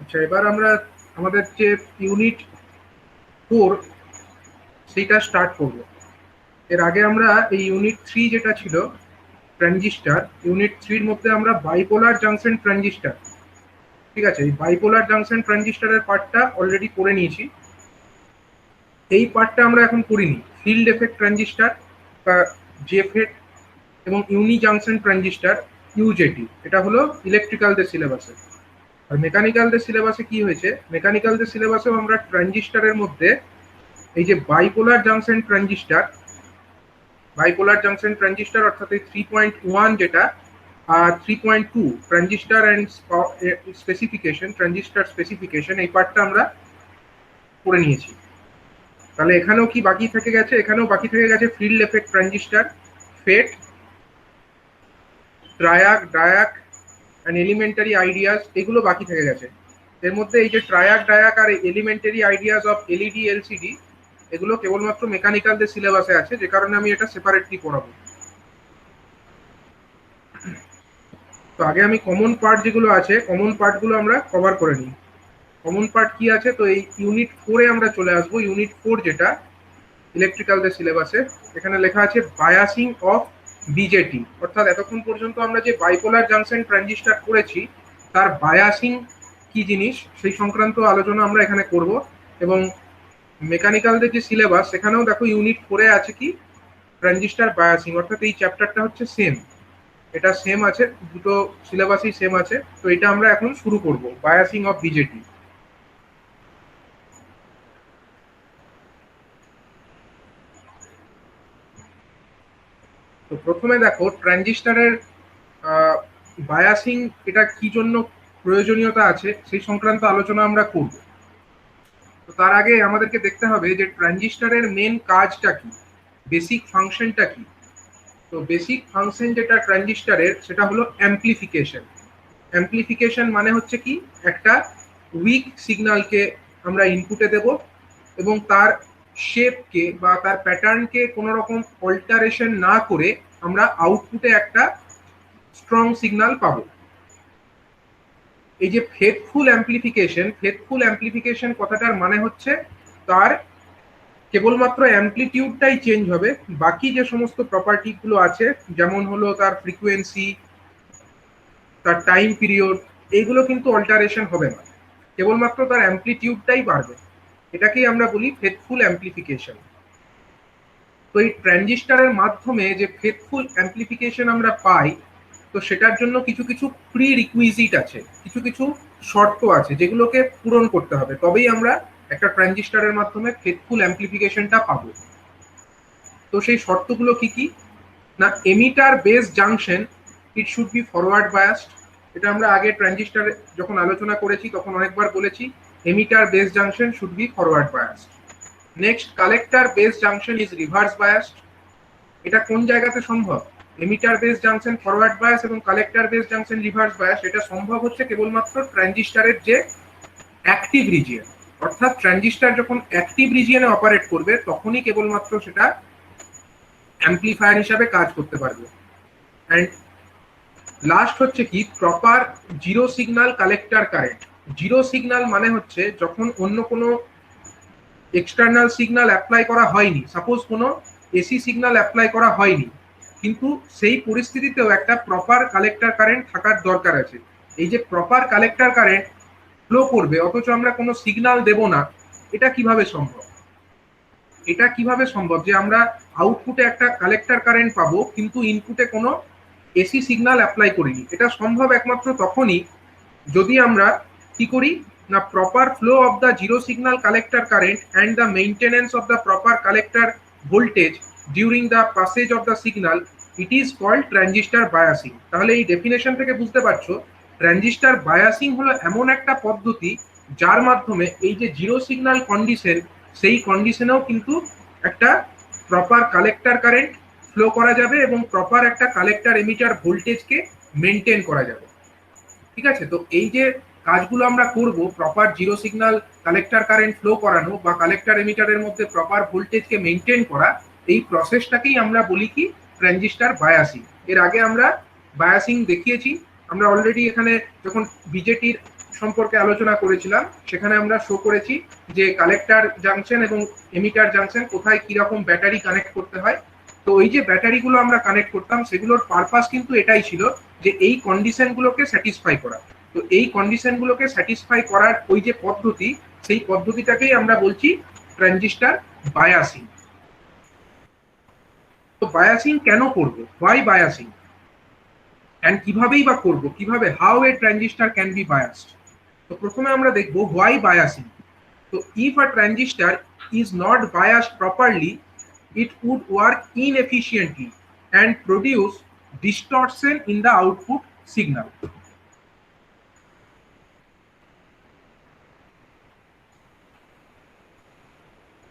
আচ্ছা, এবার আমরা আমাদের যে ইউনিট 4 সেইটা স্টার্ট করব। এর আগে আমরা এই ইউনিট 3 যেটা ছিল ট্রানজিস্টার, ইউনিট 3 এর মধ্যে আমরা বাইপোলার জাংশন ট্রানজিস্টার, ঠিক আছে, এই বাইপোলার জাংশন ট্রানজিস্টারের পার্টটা অলরেডি করে নিয়েছি। এই পার্টটা আমরা এখন করিনি। ফিল্ড এফেক্ট ট্রানজিস্টার বা জেফেট এবং ইউনি জাংশন ট্রানজিস্টার ইউজেটি, এটা হলো ইলেকট্রিক্যালদের সিলেবাসে। আর মেকানিক্যালদের সিলেবাসে কি হয়েছে, মেকানিক্যালদের সিলেবাসেও আমরা ট্রানজিস্টারের মধ্যে এই যে বাইপোলার জাংশন ট্রানজিস্টার অর্থাৎ এই 3.1 যেটা আর 3.2 ট্রানজিস্টার অ্যান্ড স্পেসিফিকেশন, এই পার্টটা আমরা করে নিয়েছি। তাহলে এখানেও কি বাকি থেকে গেছে, এখানেও বাকি থেকে গেছে field effect transistor, FET, triac, diac and elementary ideas, এগুলো বাকি থেকে গেছে। এর মধ্যে এই যে ট্রায়াক, ডায়াক আর elementary ideas of LED LCD, এগুলো কেবলমাত্র মেকানিক্যালদের সিলেবাসে আছে, যে কারণে আমি এটা সেপারেটলি পড়াবো। তো আগে আমি কমন পার্ট যেগুলো আছে, কমন পার্টগুলো আমরা কভার করে নিই। কমন পার্ট কি আছে, তো এই ইউনিট 4-এ আমরা চলে আসবো। ইউনিট 4 যেটা ইলেকট্রিক্যালদের সিলেবাসে, এখানে লেখা আছে বায়াসিং অফ বিজেটি, অর্থাৎ এতক্ষণ পর্যন্ত আমরা যে বাইপোলার জাংশন ট্রানজিস্টার করেছি তার বায়াসিং কি জিনিস সেই সংক্রান্ত আলোচনা আমরা এখানে করব। এবং মেকানিক্যালদের যে সিলেবাস, সেখানেও দেখো ইউনিট 4-এ আছে কি ট্রানজিস্টার বায়াসিং, অর্থাৎ এই চ্যাপ্টারটা হচ্ছে সেম, এটা সেম আছে, দুটো সিলেবাসই সেম আছে। তো এটা আমরা এখন শুরু করব, বায়াসিং অফ বিজেটি। তো প্রথমে দেখো ট্রানজিস্টারের বায়াসিং এটা কি জন্য প্রয়োজনীয়তা আছে সেই সংক্রান্ত আলোচনা আমরা করব। তো তার আগে আমাদেরকে দেখতে হবে যে ট্রানজিস্টারের মেন কাজটা কি, বেসিক ফাংশনটা কি। তো বেসিক ফাংশন যেটা ট্রানজিস্টারের, সেটা হলো অ্যাম্প্লিফিকেশন। অ্যাম্প্লিফিকেশন মানে হচ্ছে কি, একটা উইক সিগন্যালকে আমরা ইনপুটে দেব এবং তার শেপকে বা তার প্যাটার্নকে কোনো রকম অল্টারেশন না করে আমরা আউটপুটে একটা স্ট্রং সিগন্যাল পাবো। এই যে ফেথফুল অ্যাম্প্লিফিকেশন কথাটার মানে হচ্ছে তার কেবলমাত্র অ্যাম্প্লিটিউডটাই চেঞ্জ হবে, বাকি যে সমস্ত প্রপার্টিগুলো আছে, যেমন হলো তার ফ্রিকোয়েন্সি, তার টাইম পিরিয়ড, এইগুলো কিন্তু অল্টারেশন হবে না, কেবলমাত্র তার অ্যাম্প্লিটিউডটাই বাড়বে। এটাকেই আমরা বলি ফেথফুল অ্যাম্প্লিফিকেশন। তো এই ট্রানজিস্টারের মাধ্যমে যে ফেথফুল অ্যাম্প্লিফিকেশন আমরা পাই, তো সেটার জন্য কিছু কিছু প্রি রিকুইজিট আছে, কিছু কিছু শর্ত আছে যেগুলোকে পূরণ করতে হবে, তবেই আমরা একটা ট্রানজিস্টারের মাধ্যমে ফেথফুল অ্যাম্প্লিফিকেশনটা পাবো। তো সেই শর্তগুলো কি কি না, emitter base junction it should be forward biased. এটা আমরা আগে ট্রানজিস্টার যখন আলোচনা করেছি তখন অনেকবার বলেছি, emitter base junction should be forward biased. Next, collector base junction is reverse biased. এটা কোন জায়গাতে সম্ভব, emitter base junction forward bias এবং collector base junction reverse bias, এটা সম্ভব হচ্ছে কেবলমাত্র ট্রানজিস্টারের যে অ্যাক্টিভ রিজিয়ন, অর্থাৎ ট্রানজিস্টার যখন অ্যাক্টিভ রিজিয়নে অপারেট করবে তখনই কেবলমাত্র সেটা অ্যাম্প্লিফায়ার হিসাবে কাজ করতে পারবে। অ্যান্ড লাস্ট হচ্ছে কি, proper zero signal collector current. Zero signal মানে হচ্ছে যখন অন্য কোনো এক্সটার্নাল সিগন্যাল অ্যাপ্লাই করা হয়নি, সাপোজ কোনো এসি সিগন্যাল অ্যাপ্লাই করা হয়নি, কিন্তু সেই পরিস্থিতিতেও একটা প্রপার কালেক্টর কারেন্ট থাকার দরকার আছে। এই যে প্রপার কালেক্টর কারেন্ট ফ্লো করবে অথচ আমরা কোনো সিগন্যাল দেব না, এটা কিভাবে সম্ভব? এটা কিভাবে সম্ভব যে আমরা আউটপুটে একটা কালেক্টর কারেন্ট পাবো কিন্তু ইনপুটে কোনো এসি সিগন্যাল অ্যাপ্লাই করিনি? এটা সম্ভব একমাত্র তখনই যদি আমরা কি করি না, proper flow of the zero signal collector current and the maintenance of the proper collector voltage during the passage of the signal, it is called transistor biasing. তাহলে এই ডেফিনেশন থেকে বুঝতে পারছো, ট্রানজিস্টার বায়াসিং হলো এমন একটা পদ্ধতি যার মাধ্যমে এই যে জিরো সিগন্যাল কন্ডিশন, সেই কন্ডিশনেও কিন্তু একটা প্রপার কালেক্টর কারেন্ট ফ্লো করা যাবে এবং প্রপার একটা কালেক্টর এমিটার ভোল্টেজকে মেনটেন করা যাবে। ঠিক আছে, তো এই যে কাজগুলো আমরা করব, proper zero signal collector current flow করানো বা কালেক্টর এমিটারের মধ্যে প্রপার ভোল্টেজকে মেনটেন করা, এই প্রসেসটাকেই আমরা বলি কি ট্রানজিস্টার বায়াসিং। এর আগে আমরা বায়াসিং দেখিয়েছি, আমরা অলরেডি এখানে যখন বিজেটির সম্পর্কে আলোচনা করেছিলাম, সেখানে আমরা শো করেছি যে কালেক্টর জাংশন এবং এমিটার জাংশন কোথায় কিরকম ব্যাটারি কানেক্ট করতে হয়। তো ওই যে ব্যাটারিগুলো আমরা কানেক্ট করতাম সেগুলোর পারপাস কিন্তু এটাই ছিল যে এই কন্ডিশনগুলোকে স্যাটিসফাই করা। তো এই কন্ডিশনগুলোকে স্যাটিসফাই করার ওই যে পদ্ধতি, সেই পদ্ধতিটাকেই আমরা বলছি ট্রানজিস্টর বায়াসিং। তো বায়াসিং কেন করব, হোয়াই বায়াসিং, এন্ড কিভাবেই বা করব, কিভাবে, how A transistor can be biased. তো প্রথমে আমরা দেখব হোয়াই বায়াসিং। তো if a transistor is not biased properly, it would work inefficiently and produce distortion in the output signal.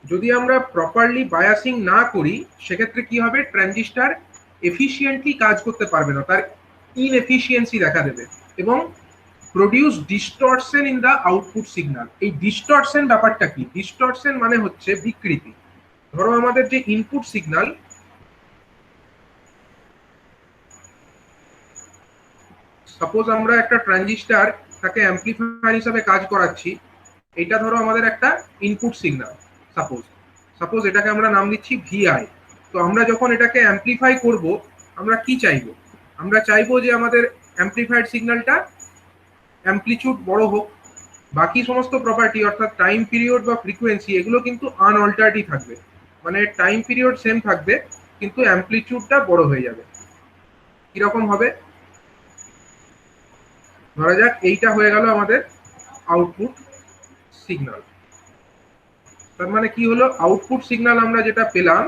যদি আমরা প্রপারলি বায়াসিং না করি সেক্ষেত্রে কি হবে, ট্রানজিস্টর এফিশিয়েন্টলি কাজ করতে পারবে না, তার ইনএফিশিয়েন্সি দেখা দেবে এবং produce distortion in the output signal. এই ডিস্টরশন ব্যাপারটা কি? ডিস্টরশন মানে হচ্ছে বিকৃতি। ধরো আমাদের যে ইনপুট সিগন্যাল, সাপোজ আমরা একটা ট্রানজিস্টর তাকে অ্যাম্পলিফায়ার হিসাবে কাজ করাচ্ছি, এটা ধরো আমাদের একটা ইনপুট সিগন্যাল, সাপোজ সাপোজ এটাকে আমরা নাম দিচ্ছি ভিআই। তো আমরা যখন এটাকে অ্যাম্পলিফাই করব আমরা কি চাইবো, আমরা চাইবো যে আমাদের অ্যাম্পলিফাইড সিগন্যালটা অ্যাম্পলিটিউড বড় হোক, বাকি সমস্ত প্রপার্টি অর্থাৎ টাইম পিরিয়ড বা ফ্রিকোয়েন্সি এগুলো কিন্তু আনঅল্টার্ডই থাকবে, মানে টাইম পিরিয়ড সেম থাকবে কিন্তু অ্যাম্পলিটিউডটা বড় হয়ে যাবে। কিরকম হবে, ধরা যাক এইটা হয়ে গেল আমাদের আউটপুট সিগন্যাল। তার মানে কি হলো, আউটপুট সিগন্যাল আমরা যেটা পেলাম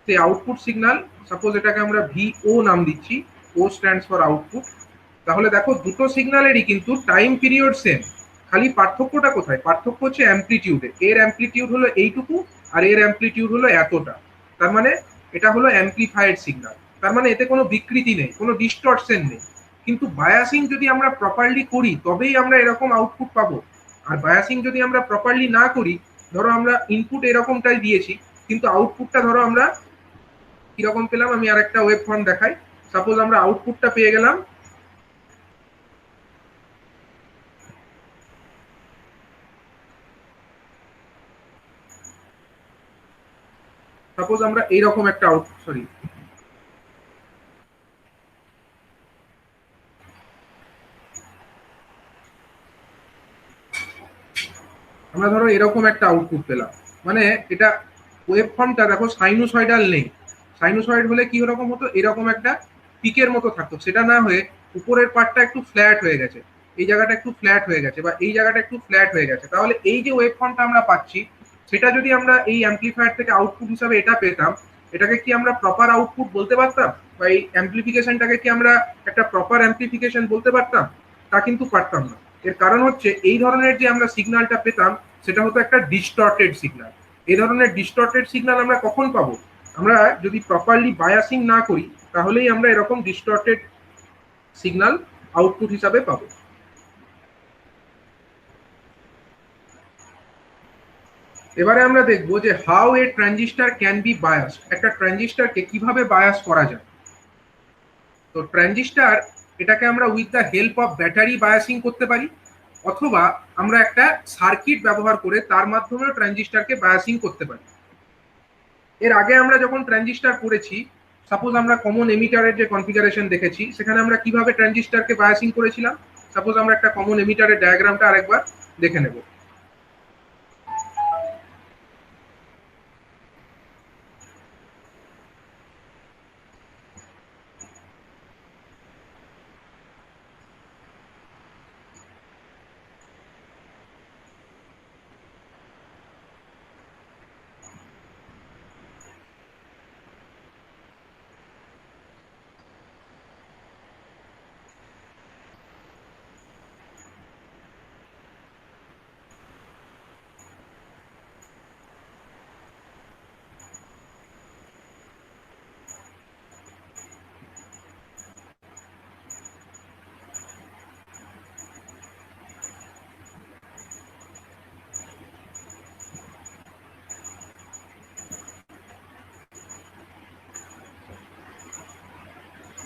সেই আউটপুট সিগন্যাল, সাপোজ এটাকে আমরা ভিও নাম দিচ্ছি, ও স্ট্যান্ডস ফর আউটপুট। তাহলে দেখো দুটো সিগন্যালেরই কিন্তু টাইম পিরিয়ড সেম, খালি পার্থক্যটা কোথায়, পার্থক্য হচ্ছে অ্যাম্পলিটিউডে। এর অ্যাম্পলিটিউড হলো এইটুকু আর এর অ্যাম্পলিটিউড হলো এতটা। তার মানে এটা হলো অ্যাম্পলিফাইড সিগন্যাল, তার মানে এতে কোনো বিকৃতি নেই, কোনো ডিস্টরশন নেই। কিন্তু বায়াসিং যদি আমরা প্রপারলি করি তবেই আমরা এরকম আউটপুট পাবো। আর বায়াসিং যদি আমরা প্রপারলি না করি, ধরো আমরা ইনপুট এরকমটাই দিয়েছি কিন্তু আউটপুটটা ধরো আমরা কিরকম পেলাম, আমি আর একটা ওয়েব ফর্ম দেখাই। সাপোজ আমরা আউটপুটটা পেয়ে গেলাম সাপোজ আমরা এইরকম একটা সরি আমরা ধরো এরকম একটা আউটপুট পেলাম, মানে এটা ওয়েব ফর্মটা দেখো সাইনোসয়েডাল নেই। সাইনোসয়েড হলে কি রকম হতো, এরকম একটা পিকের মতো থাকতো, সেটা না হয়ে উপরের পার্টটা একটু ফ্ল্যাট হয়ে গেছে, এই জায়গাটা একটু ফ্ল্যাট হয়ে গেছে বা এই জায়গাটা একটু ফ্ল্যাট হয়ে গেছে। তাহলে এই যে ওয়েব ফর্মটা আমরা পাচ্ছি সেটা যদি আমরা এই অ্যাম্পলিফায়ার থেকে আউটপুট হিসাবে এটা পেতাম, এটাকে কি আমরা প্রপার আউটপুট বলতে পারতাম, বা এই অ্যাম্পলিফিকেশনটাকে কি আমরা একটা প্রপার অ্যাম্পলিফিকেশন বলতে পারতাম? তা কিন্তু পারতাম না। এর কারণ হচ্ছে এই ধরনের যে আমরা সিগন্যালটা পেতাম সেটা হতো একটা ডিস্টর্টেড সিগন্যাল। এই ধরনের ডিস্টর্টেড সিগন্যাল আমরা কখন পাবো, আমরা যদি প্রপারলি বায়াসিং না করি তাহলেই আমরা এরকম ডিস্টর্টেড সিগন্যাল আউটপুট হিসাবে পাবো। এবারে আমরা দেখব যে how A transistor can be bias, একটা ট্রানজিস্টরকে কিভাবে বায়াস করা যায়। তো ট্রানজিস্টর এটাকে আমরা with the help of battery biasing করতে পারি, অথবা আমরা একটা সার্কিট ব্যবহার করে তার মাধ্যমে ট্রানজিস্টরকে বায়াসিং করতে পারি। এর আগে আমরা যখন ট্রানজিস্টর করেছি, সাপোজ আমরা কমন এমিটারের যে কনফিগারেশন দেখেছি সেখানে আমরা কিভাবে ট্রানজিস্টরকে বায়াসিং করেছিলাম, সাপোজ আমরা একটা কমন এমিটারের ডায়াগ্রামটা আরেকবার দেখে নেব।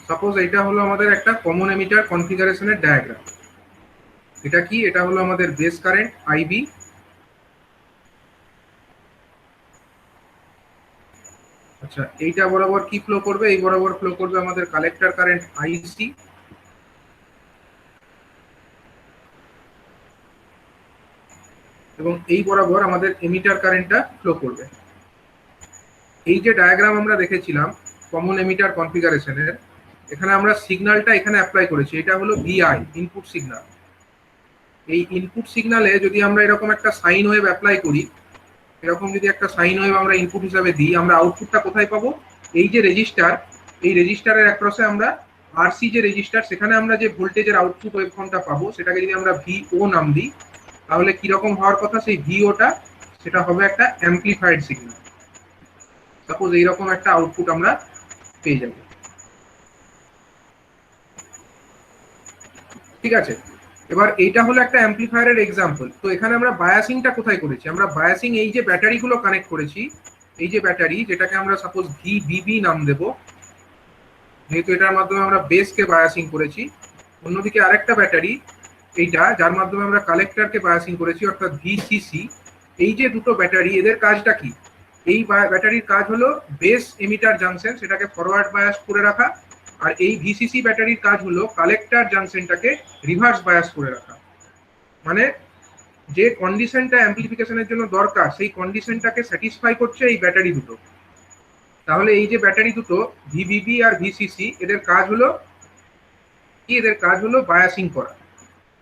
সাপোজ এটা হলো আমাদের একটা কমন এমিটার কনফিগারেশনের ডায়াগ্রাম। এটা কি? এটা হলো আমাদের বেস কারেন্ট আইবি। আচ্ছা, এইটা বরাবর কি ফ্লো করবে? এই বরাবর ফ্লো করবে আমাদের কালেক্টর কারেন্ট আইসি। এবং এই বরাবর আমাদের এমিটার কারেন্টটা ফ্লো করবে। এই যে ডায়াগ্রাম আমরা দেখেছিলাম কমন এমিটার কনফিগারেশনের, এখানে আমরা সিগন্যালটা এখানে অ্যাপ্লাই করেছি। এটা হলো ভিআই, ইনপুট সিগন্যাল। এই ইনপুট সিগন্যালে যদি আমরা এরকম একটা সাইন ওয়েভ অ্যাপ্লাই করি, এরকম যদি একটা সাইন ওয়েভ আমরা ইনপুট হিসাবে দিই, আমরা আউটপুটটা কোথায় পাবো? এই যে রেজিস্টার, এই রেজিস্টারের অ্যাক্রসে আমরা আরসি যে রেজিস্টার, সেখানে আমরা যে ভোল্টেজের আউটপুট ওয়েভফর্মটা পাবো, সেটাকে যদি আমরা ভিও নাম দিই, তাহলে কিরকম হওয়ার কথা সেই ভিওটা? সেটা হবে একটা অ্যাম্পলিফাইড সিগন্যাল। সাপোজ এইরকম একটা আউটপুট আমরা পেয়ে যাব। ঠিক আছে, এবার এইটা হলো একটা অ্যাম্পলিফায়ারের এক্সাম্পল। তো এখানে আমরা বায়াসিংটা কোথায় করেছি? আমরা বায়াসিং এই যে ব্যাটারিগুলো কানেক্ট করেছি, এই যে ব্যাটারি, যেটাকে আমরা সাপোজ ভিবিবি নাম দেব, যেহেতু এটার মাধ্যমে আমরা বেসকে বায়াসিং করেছি। অন্যদিকে আরেকটা ব্যাটারি এইটা, যার মাধ্যমে আমরা কালেক্টরকে বায়াসিং করেছি, অর্থাৎ ভিসিসি। এই যে দুটো ব্যাটারি, এদের কাজটা কি? এই ব্যাটারির কাজ হলো বেস এমিটার জাংশন সেটাকে ফরওয়ার্ড বায়াস করে রাখা, আর এই ভিসিসি ব্যাটারির কাজ হলো কালেক্টর জাংশনটাকে রিভার্স বায়াস করে রাখা। মানে যে কন্ডিশনটা অ্যাম্পলিফিকেশনের জন্য দরকার, সেই কন্ডিশনটাকে স্যাটিসফাই করছে এই ব্যাটারি দুটো। তাহলে এই যে ব্যাটারি দুটো ভিবিবি আর ভিসিসি, এদের কাজ হলো কি? এদের কাজ হলো বায়াসিং করা।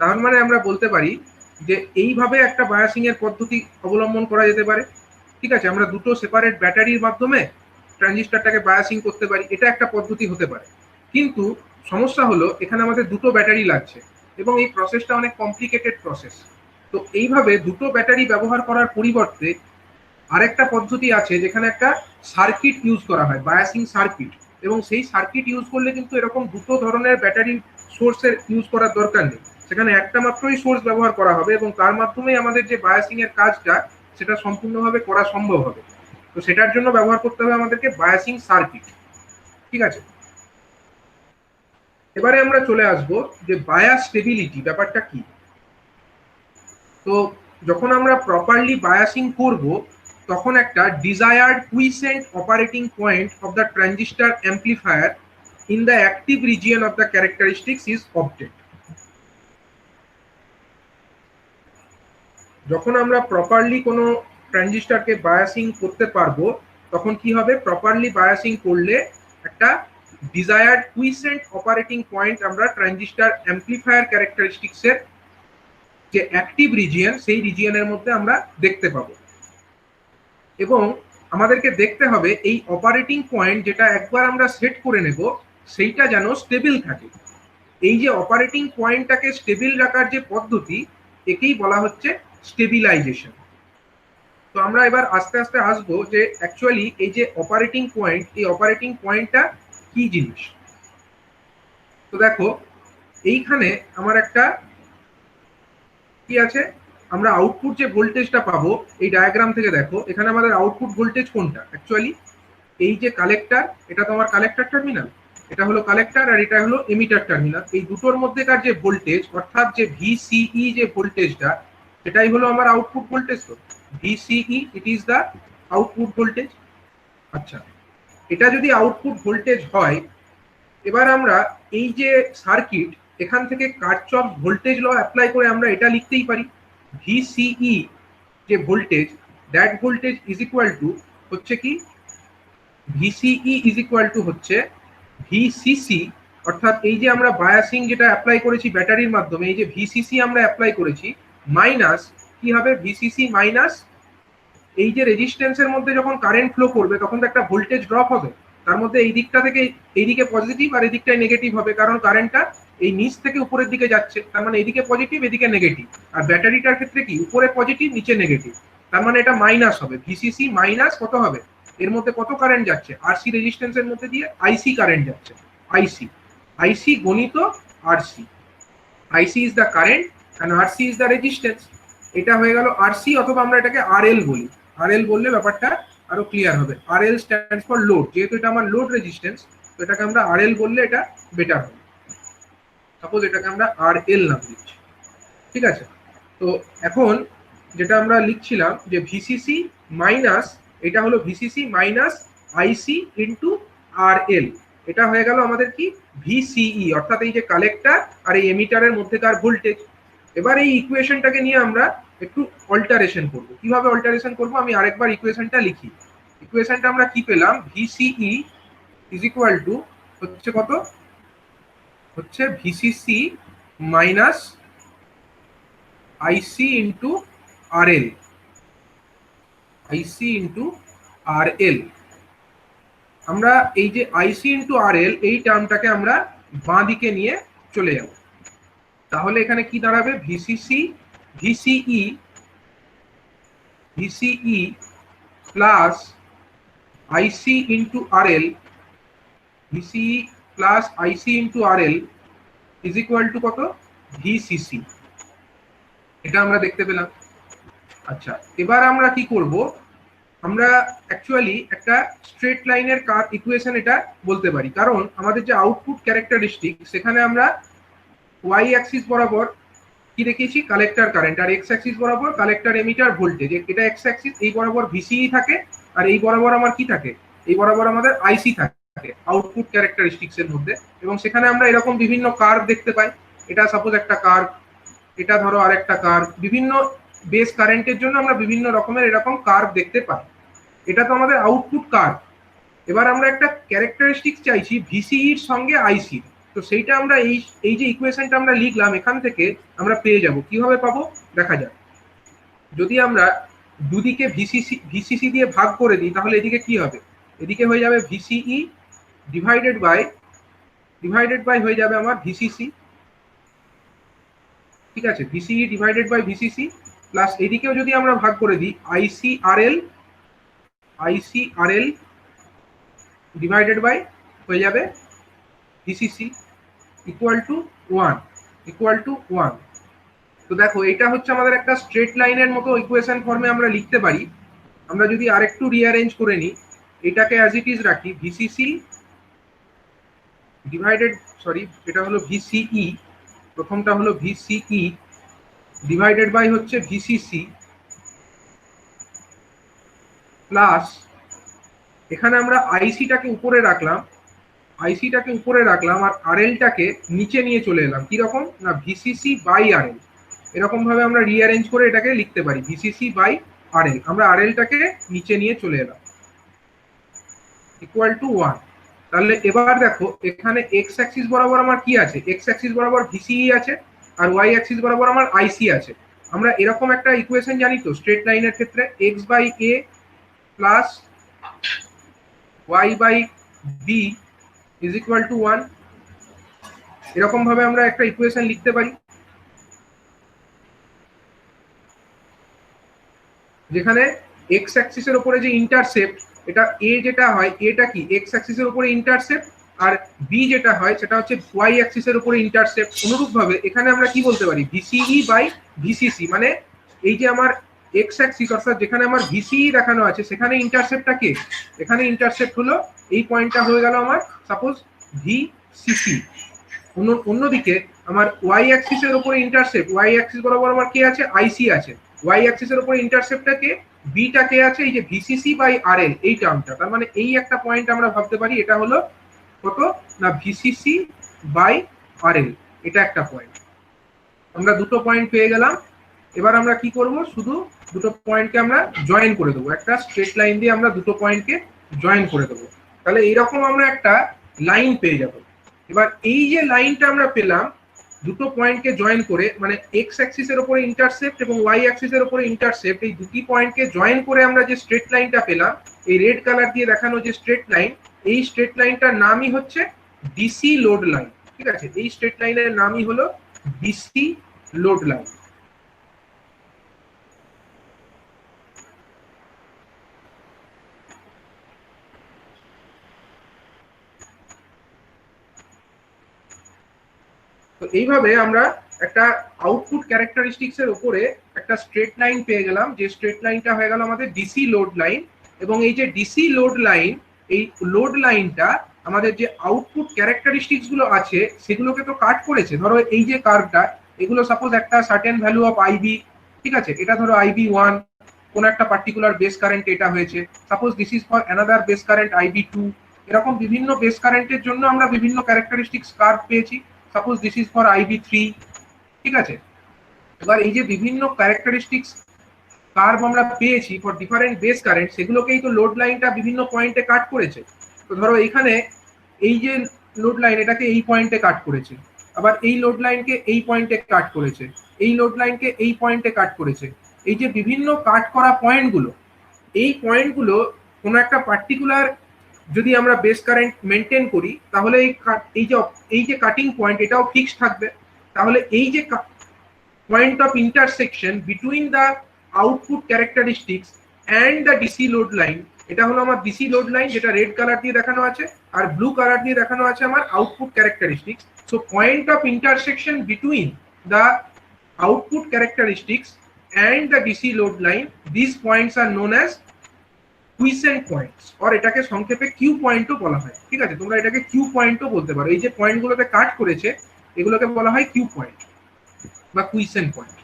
তার মানে আমরা বলতে পারি যে এইভাবে একটা বায়াসিং এর পদ্ধতি অবলম্বন করা যেতে পারে। ঠিক আছে, আমরা দুটো সেপারেট ব্যাটারির মাধ্যমে ট্রানজিস্টরটাকে বায়াসিং করতে পারি, এটা একটা পদ্ধতি হতে পারে। কিন্তু সমস্যা হলো এখানে আমাদের দুটো ব্যাটারি লাগছে এবং এই প্রসেসটা অনেক কমপ্লিকেটেড প্রসেস। তো এইভাবে দুটো ব্যাটারি ব্যবহার করার পরিবর্তে আরেকটা পদ্ধতি আছে যেখানে একটা সার্কিট ইউজ করা হয়, বায়াসিং সার্কিট। এবং সেই সার্কিট ইউজ করলে কিন্তু এরকম দুটো ধরনের ব্যাটারি সোর্সের ইউজ করার দরকার নেই, সেখানে একটা মাত্রই সোর্স ব্যবহার করা হবে এবং তার মাধ্যমেই আমাদের যে বায়াসিং এর কাজটা সেটা সম্পূর্ণভাবে করা সম্ভব হবে। তো সেটার জন্য ব্যবহার করতে হবে আমাদেরকে বায়াসিং সার্কিট। ঠিক আছে, এবারে আমরা চলে আসব যে বায়াস স্টেবিলিটি ব্যাপারটা কি। তো যখন আমরা প্রপারলি বায়াসিং করব, তখন একটা desired quiescent operating point of the transistor amplifier in the active region of the characteristics is obtained. যখন আমরা প্রপারলি কোনো ট্রানজিস্টরকে বায়াসিং করতে পারবো, তখন কি হবে? প্রপারলি বায়াসিং করলে একটা ডিজায়ার্ড কুইসেন্ট অপারেটিং পয়েন্ট আমরা ট্রানজিস্টর অ্যাম্পলিফায়ার ক্যারেক্টারিস্টিক্সের যে অ্যাক্টিভ রিজিয়ন, সেই রিজিয়নের মধ্যে আমরা দেখতে পাবো। এবং আমাদেরকে দেখতে হবে এই অপারেটিং পয়েন্ট যেটা একবার আমরা সেট করে নেব, সেইটা যেন স্টেবল থাকে। এই যে অপারেটিং পয়েন্টটাকে স্টেবল রাখার যে পদ্ধতি, একেই বলা হচ্ছে স্টেবিলাইজেশন। তো আমরা এবার আস্তে আস্তে আসবো যে অ্যাকচুয়ালি এই যে অপারেটিং পয়েন্ট, এই অপারেটিং পয়েন্টটা কি জিনিস। তো দেখো এইখানে আমার একটা কি আছে, আমরা আউটপুট যে ভোল্টেজটা পাবো এই ডায়াগ্রাম থেকে দেখো, এখানে আমাদের আউটপুট ভোল্টেজ কোনটা? অ্যাকচুয়ালি এই যে কালেক্টর, এটা তো আমার কালেক্টর টার্মিনাল, এটা হলো কালেক্টর আর এটা হলো এমিটার টার্মিনাল। এই দুটোর মধ্যেকার যে ভোল্টেজ, অর্থাৎ যে ভিসিই যে ভোল্টেজটা, সেটাই হলো আমার আউটপুট ভোল্টেজ। তো VCE, it is the output voltage. আচ্ছা, এটা যদি আউটপুট ভোল্টেজ হয়, এবার আমরা এই যে সার্কিট, এখান থেকে কারচফ ভোল্টেজ ল অ্যাপ্লাই করে আমরা এটা লিখতেই পারি, ভিসিই যে voltage, that voltage is equal two হচ্ছে কি, ভিসিই ইজ ইকুয়াল টু হচ্ছে ভিসিসি। অর্থাৎ এই যে আমরা বায়াসিং যেটা অ্যাপ্লাই করেছি ব্যাটারির মাধ্যমে, এই যে ভিসিসি আমরা অ্যাপ্লাই করেছি, মাইনাস কি হবে? ভিসিসি মাইনাস এই যে রেজিস্ট্যান্সের মধ্যে যখন কারেন্ট ফ্লো করবে তখন তো একটা ভোল্টেজ ড্রপ হবে, তার মধ্যে এই দিকটা থেকে এইদিকে পজিটিভ আর এদিকটাই নেগেটিভ হবে, কারণ কারেন্টটা এই নিচ থেকে উপরের দিকে যাচ্ছে, তার মানে এদিকে পজিটিভ এদিকে নেগেটিভ। আর ব্যাটারিটার ক্ষেত্রে কি, উপরে পজিটিভ নিচে নেগেটিভ, তার মানে এটা মাইনাস হবে। ভিসিসি মাইনাস কত হবে? এর মধ্যে কত কারেন্ট যাচ্ছে? আরসি রেজিস্ট্যান্সের মধ্যে দিয়ে আইসি কারেন্ট যাচ্ছে, আইসি। আইসি গণিত RC, IC is the current and RC is the resistance. এটা হয়ে গেল আরসি, অথবা আমরা এটাকে আরএল বলি। আরএল বললে ব্যাপারটা আরো ক্লিয়ার হবে। আরএল স্ট্যান্ডস ফর লোড, যেহেতু এটা আমার লোড রেজিস্ট্যান্স, তো এটাকে আমরা আরএল বললে এটা বেটার হবে। সাপোজ এটাকে আমরা আরএল নাম দিচ্ছি। ঠিক আছে। তো এখন যেটা আমরা লিখছিলাম যে ভিসিসি মাইনাস, এটা হলো ভিসিসি মাইনাস আইসি ইন্টু আর এল, এটা হয়ে গেল আমাদের কি ভিসিই, অর্থাৎ এই যে কালেক্টর আর এই এমিটারের মধ্যেকার ভোল্টেজ। এবার এই ইকুয়েশনটাকে নিয়ে আমরা একটু অল্টারেশন করব। কিভাবে অল্টারেশন করব আমি আরেকবার ইকুয়েশনটা লিখি। ইকুয়েশনটা আমরা কি পেলাম, ভিসিই ইজ ইকুয়াল টু হচ্ছে কত, হচ্ছে ভিসিসি মাইনাস আইসি ইন্টু আর এল, আইসি ইন্টু আর এল। আমরা এই যে আইসি ইন্টু আর এল এই টার্মটাকে আমরা বাঁ দিকে নিয়ে চলে যাব। তাহলে এখানে কি দাঁড়াবে, VCC VCE VCE plus IC into R L, VCE plus IC into R L is equal to কত, ভিসিসি। এটা আমরা দেখতে পেলাম। আচ্ছা, এবার আমরা কি করব, আমরা অ্যাকচুয়ালি একটা স্ট্রেট লাইনের কার ইকুয়েশন এটা বলতে পারি, কারণ আমাদের যে আউটপুট ক্যারেক্টারিস্টিক সেখানে আমরা ওয়াই অ্যাক্সিস বরাবর কি দেখিয়েছি, কালেক্টর কারেন্ট, আর এক্স অ্যাক্সিস বরাবর কালেক্টর এমিটার ভোল্টেজ। এটা এক্স অ্যাক্সিস, এই বরাবর ভিসিই থাকে, আর এই বরাবর আমার কি থাকে, এই বরাবর আমাদের আইসি থাকে আউটপুট ক্যারেক্টারিস্টিক্স এর মধ্যে। এবং সেখানে আমরা এরকম বিভিন্ন কার্ভ দেখতে পাই, এটা সাপোজ একটা কার্ভ, এটা ধরো আরেকটা কার্ভ, বিভিন্ন বেস কারেন্টের জন্য আমরা বিভিন্ন রকমের এরকম কার্ভ দেখতে পাই। এটা তো আমাদের আউটপুট কার্ভ। এবার আমরা একটা ক্যারেক্টারিস্টিক্স চাইছি ভিসিইর সঙ্গে আইসি, তো সেইটা আমরা এই যে ইকুয়েশনটা আমরা লিখলাম এখান থেকে আমরা পেয়ে যাব। কিভাবে পাবো দেখা যাক। যদি আমরা দুদিকে ভিসিসি দিয়ে ভাগ করে দিই তাহলে এদিকে কি হবে, এদিকে হয়ে যাবে ভিসিই ডিভাইডেড বাই হয়ে যাবে আমার ভিসিসি। ঠিক আছে, VCE divided by VCC plus এদিকেও যদি আমরা ভাগ করে দিই আইসি আর এল ডিভাইডেড বাই হয়ে যাবে ভিসিসি ইকুয়াল টু 1। তো দেখো এটা হচ্ছে আমাদের একটা স্ট্রেট লাইনের মতো ইকুয়েশন ফর্মে আমরা লিখতে পারি। আমরা যদি আরেকটু রিঅ্যারেঞ্জ করে নিই, এটাকে অ্যাজ ইট ইজ রাখি, ভিসিসি ডিভাইডেড, সরি এটা হলো ভিসিই, প্রথমটা হলো ভিসিই ডিভাইডেড বাই হচ্ছে ভিসিসি প্লাস এখানে আমরা আইসিটাকে উপরে রাখলাম আর আরএলটাকে নিচে নিয়ে চলে এলাম। কিরকম না, ভিসিসি বাই আরএল, এরকম ভাবে আমরা রিঅ্যারেঞ্জ করে এটাকে লিখতে পারি, ভিসিসি বাই আরএল। আমরা আরএলটাকে নিচে নিয়ে চলে এলাম ইকুয়াল টু 1। তাহলে এবার দেখো এখানে এক্স অ্যাক্সিস বরাবর আমার কি আছে, এক্স অ্যাক্সিস বরাবর ভিসিই আছে, আর ওয়াই অ্যাক্সিস বরাবর আমার আইসি আছে। আমরা এরকম একটা ইকুয়েশন জানি তো স্ট্রেট লাইনের ক্ষেত্রে, X by A plus Y by B is equal to 1। এরকম ভাবে আমরা একটা ইকুয়েশন লিখতে পারি, যেখানে এক্স অ্যাক্সিসের উপরে যে ইন্টারসেপ্ট, এটা এ যেটা হয়, এটা কি এক্স অ্যাক্সিসের উপরে ইন্টারসেপ্ট, আর বি যেটা হয় সেটা হচ্ছে ওয়াই অ্যাক্সিসের উপরে ইন্টারসেপ্ট। অনুরূপ ভাবে এখানে আমরা কি বলতে পারি, ভিসিই বাই ভিসিসি, মানে এই যে আমার এক্স অ্যাক্সিস অর্থাৎ যেখানে আমার ভিসিই দেখানো আছে সেখানে ইন্টারসেপ্টটা কে, এখানে ইন্টারসেপ্ট হলো এই পয়েন্টটা হয়ে গেল আমার সাপোজ ভিসিসি। অন্যদিকে আমার ওয়াই অ্যাক্সিসের উপরে ইন্টারসেপ্ট, ওয়াই অ্যাক্সিস বরাবর আমার কে আছে, আইসি আছে, ওয়াই অ্যাক্সিসের উপরে ইন্টারসেপ্টটা কে, বিটা কে আছে, এই যে ভিসিসি বাই আরএল এই টার্মটা। তার মানে এই একটা পয়েন্ট আমরা ভাবতে পারি এটা হলো কত না, ভিসিসি বাই আরএল, এটা একটা পয়েন্ট। আমরা দুটো পয়েন্ট পেয়ে গেলাম। এবার আমরা কি করব, শুধু দুটো পয়েন্টকে আমরা জয়েন করে দেবো, একটা স্ট্রেট লাইন দিয়ে আমরা দুটো পয়েন্টকে জয়েন করে দেবো। তাহলে এইরকম আমরা একটা লাইন পেয়ে যাব। এবার এই যে লাইনটা আমরা পেলাম দুটো পয়েন্টকে জয়েন করে, মানে এক্স অ্যাক্সিসের উপরে ইন্টারসেপ্ট এবং ওয়াই অ্যাক্সিসের উপরে ইন্টারসেপ্ট, এই দুটি পয়েন্টকে জয়েন করে আমরা যে স্ট্রেট লাইনটা পেলাম, এই রেড কালার দিয়ে দেখানো যে স্ট্রেট লাইন, এই স্ট্রেট লাইনটার নামই হচ্ছে ডিসি লোড লাইন। ঠিক আছে, এই স্ট্রেট লাইনের নামই হলো ডিসি লোড লাইন। তো এইভাবে আমরা একটা আউটপুট ক্যারেক্টারিস্টিক্স এর উপরে একটা স্ট্রেট লাইন পেয়ে গেলাম, যে স্ট্রেট লাইনটা হয়ে গেল আমাদের ডিসি লোড লাইন। এবং এই যে ডিসি লোড লাইন, এই লোড লাইনটা আমাদের যে আউটপুট ক্যারেক্টারিস্টিক্স গুলো আছে সেগুলোকে তো কাট করেছে। ধরো এই যে কার্ভটা, এগুলো সাপোজ একটা সার্টেন ভ্যালু অফ আইবি, ঠিক আছে, এটা ধরো আইবি 1, কোন একটা পার্টিকুলার বেস কারেন্ট এটা হয়েছে, suppose this is for another base current IB 2। এরকম বিভিন্ন বেস কারেন্টের জন্য আমরা বিভিন্ন ক্যারেক্টারিস্টিক্স কার্ভ পেয়েছি, suppose this is for IB 3, ঠিক আছে। এবার এই যে বিভিন্ন ক্যারেক্টারিস্টিক্স কার্ভ আমরা পেয়েছি ফর ডিফারেন্ট বেস কারেন্ট, সেগুলোকেই তো লোড লাইনটা বিভিন্ন পয়েন্টে কাট করেছে। তো ধরো এইখানে এই যে লোড লাইন, এটাকে এই পয়েন্টে কাট করেছে, আবার এই লোড লাইনকে এই পয়েন্টে কাট করেছে, এই লোড লাইনকে এই পয়েন্টে কাট করেছে। এই যে বিভিন্ন কাট করা পয়েন্টগুলো, এই পয়েন্টগুলো কোনো একটা পার্টিকুলার যদি আমরা বেস কারেন্ট মেনটেন করি, তাহলে এই যে কাটিং পয়েন্ট এটাও ফিক্সড থাকবে। তাহলে এই যে point of intersection between the output characteristics and the DC load line, এটা হলো আমার DC লোড লাইন, যেটা রেড কালার দিয়ে দেখানো আছে, আর ব্লু কালার দিয়ে দেখানো আছে আমার output characteristics. So point of intersection between the output characteristics and the DC load line, these points are known as quiescent points, আর এটাকে সংক্ষেপে কিউ পয়েন্টও বলা হয়, ঠিক আছে। তোমরা এটাকে কিউ পয়েন্টও বলতে পারো। এই যে পয়েন্টগুলোতে কাট করেছে এগুলোকে বলা হয় কিউ পয়েন্ট বা কুইসেন্ট পয়েন্ট।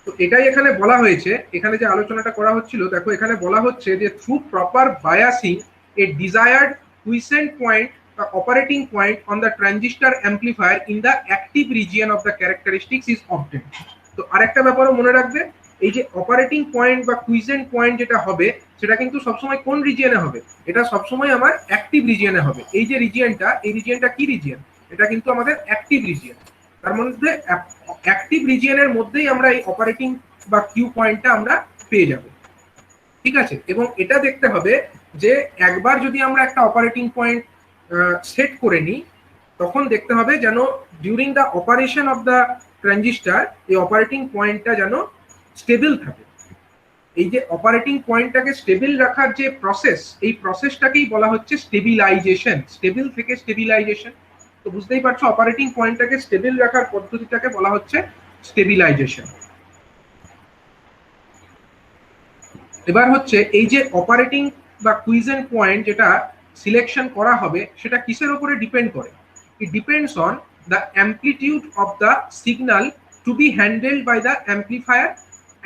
তো এটাই এখানে বলা হয়েছে, এখানে যে আলোচনাটা করা হচ্ছিল, দেখো এখানে বলা হচ্ছে যে থ্রু প্রপার বায়াসিং এ ডিজায়ার্ড কুইসেন্ট পয়েন্ট বা operating point on the transistor amplifier in the active region of the characteristics is obtained. তো আরেকটা ব্যাপারও মনে রাখবে, এই যে অপারেটিং পয়েন্ট বা কুইসেন্ট পয়েন্ট যেটা হবে, সেটা কিন্তু সবসময় কোন রিজিয়নে হবে? এটা সবসময় আমার অ্যাক্টিভ রিজিয়নে হবে। এই যে রিজিয়নটা, এই রিজিয়নটা কি রিজিয়ন? এটা কিন্তু আমাদের অ্যাক্টিভ রিজিয়ন। তার মধ্যে অ্যাক্টিভ রিজিয়নের মধ্যেই আমরা এই অপারেটিং বা কিউ পয়েন্টটা আমরা পেয়ে যাব, ঠিক আছে। এবং এটা দেখতে হবে যে একবার যদি আমরা একটা অপারেটিং পয়েন্ট সেট করে নিই, তখন দেখতে হবে যেন during the operation of the transistor এই অপারেটিং পয়েন্টটা যেন স্টেবল থাকে। এই যে অপারেটিং পয়েন্টটাকে স্টেবল রাখার যে প্রসেস, এই প্রসেসটাকেই বলা হচ্ছে স্টেবিলাইজেশন, স্টেবল থেকে স্টেবিলাইজেশন। তো বুঝতেই পারছো অপারেটিং পয়েন্টটাকে স্টেবল রাখার পদ্ধতিটাকে বলা হচ্ছে স্টেবিলাইজেশন। এবার হচ্ছে এই যে অপারেটিং বা কুইসেন্ট পয়েন্ট যেটা সিলেকশন করা হবে, সেটা কিসের উপরে ডিপেন্ড করে? It depends on the amplitude of the signal to be handled by the amplifier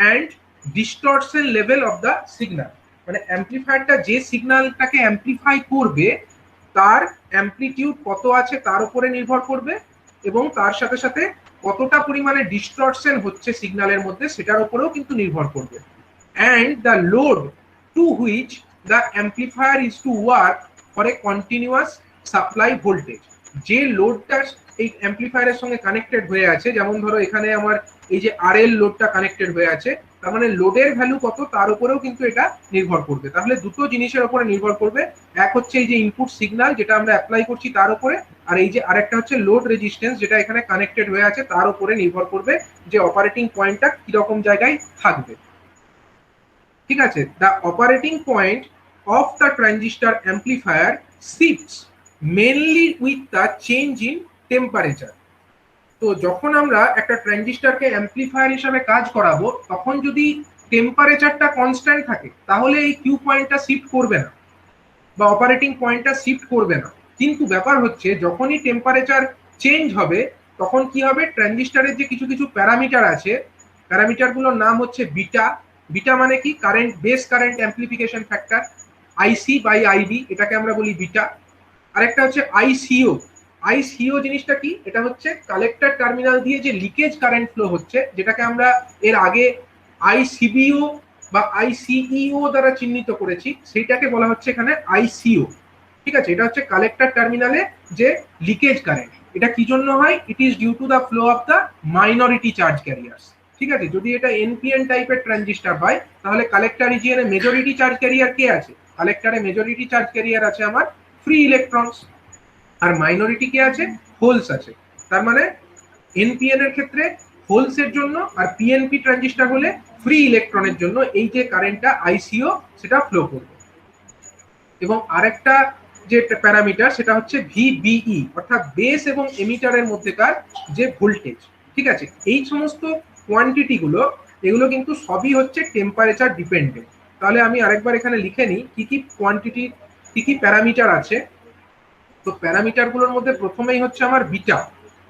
and distortion level of the signal. মানে অ্যাম্পলিফায়ারটা যে সিগন্যালটাকে অ্যাম্পলিফাই করবে তার অ্যাম্পলিটিউড কত আছে তার উপরে নির্ভর করবে, এবং তার সাথে সাথে কতটা পরিমাণে ডিস্টরশন হচ্ছে সিগন্যালের মধ্যে সেটার উপরেও কিন্তু নির্ভর করবে। And the load to which the amplifier is to work for a continuous supply voltage, যে লোডটা এই অ্যাম্পলিফায়ারের সঙ্গে কানেক্টেড হয়ে আছে, যেমন ধরো এখানে আমার এই যে আরএল লোডটা কানেক্টেড হয়ে আছে, তার মানে লোডের ভ্যালু কত তার উপরেও কিন্তু এটা নির্ভর করবে। তাহলে দুটো জিনিসের উপরে নির্ভর করবে, এক হচ্ছে এই যে ইনপুট সিগন্যাল যেটা আমরা অ্যাপ্লাই করছি তার উপরে, আর এই যে আরেকটা হচ্ছে লোড রেজিস্ট্যান্স যেটা এখানে কানেক্টেড হয়ে আছে তার উপরে নির্ভর করবে যে অপারেটিং পয়েন্টটা কিরকম জায়গায় থাকবে, ঠিক আছে। The operating point of the transistor amplifier shifts mainly with the change in temperature. তো যখন আমরা একটা ট্রানজিস্টরকে অ্যাম্পলিফায়ার হিসাবে কাজ করাবো, তখন যদি টেম্পারেচারটা কনস্ট্যান্ট থাকে তাহলে এই কিউ পয়েন্টটা শিফট করবে না বা অপারেটিং পয়েন্টটা শিফট করবে না। কিন্তু ব্যাপার হচ্ছে যখনই টেম্পারেচার চেঞ্জ হবে তখন কি হবে, ট্রানজিস্টরের যে কিছু কিছু প্যারামিটার আছে, প্যারামিটারগুলোর নাম হচ্ছে বিটা। বিটা মানে কি? Current, base current amplification factor, IC by IB, এটাকে আমরা বলি বিটা। আরেকটা হচ্ছে আইসিও। আইসিও জিনিসটা কি? এটা হচ্ছে কালেক্টর টার্মিনাল দিয়ে যে লিকেজ কারেন্ট ফ্লো হচ্ছে, যেটাকে আমরা এর আগে আইসিবিও বা আইসিইও দ্বারা চিহ্নিত করেছি, সেইটাকে বলা হচ্ছে এখানে আইসিও, ঠিক আছে। এটা হচ্ছে কালেক্টর টার্মিনালে যে লিকেজ কারেন্ট। এটা কি জন্য হয়? It is due to the flow of the minority charge carriers, ঠিক আছে। যদি এটা এনপিএন টাইপের ট্রানজিস্টর হয় তাহলে কালেক্টর রিজিয়নে মেজরিটি চার্জ ক্যারিয়ার কে আছে? কালেক্টরে মেজরিটি চার্জ ক্যারিয়ার আছে আমার ফ্রি ইলেকট্রনস, আর মাইনরিটি কে আছে? হোলস আছে। তার মানে এনপিএন এর ক্ষেত্রে হোলস এর জন্য, আর পিএনপি ট্রানজিস্টর হলে ফ্রি ইলেকট্রনের জন্য এই যে কারেন্টটা আইসিও সেটা ফ্লো করবে। এবং আরেকটা যে প্যারামিটার সেটা হচ্ছে ভিবিই, অর্থাৎ বেস এবং এমিটারের মধ্যেকার যে ভোল্টেজ, ঠিক আছে। এই সমস্ত কোয়ান্টিটি গুলো, এগুলো কিন্তু সবই হচ্ছে টেম্পারেচার ডিপেন্ডেন্ট। তাহলে আমি আরেকবার এখানে লিখে নিই কি কি কোয়ান্টিটি, কি কি প্যারামিটার আছে। তো প্যারামিটারগুলোর মধ্যে প্রথমেই হচ্ছে আমার বিটা।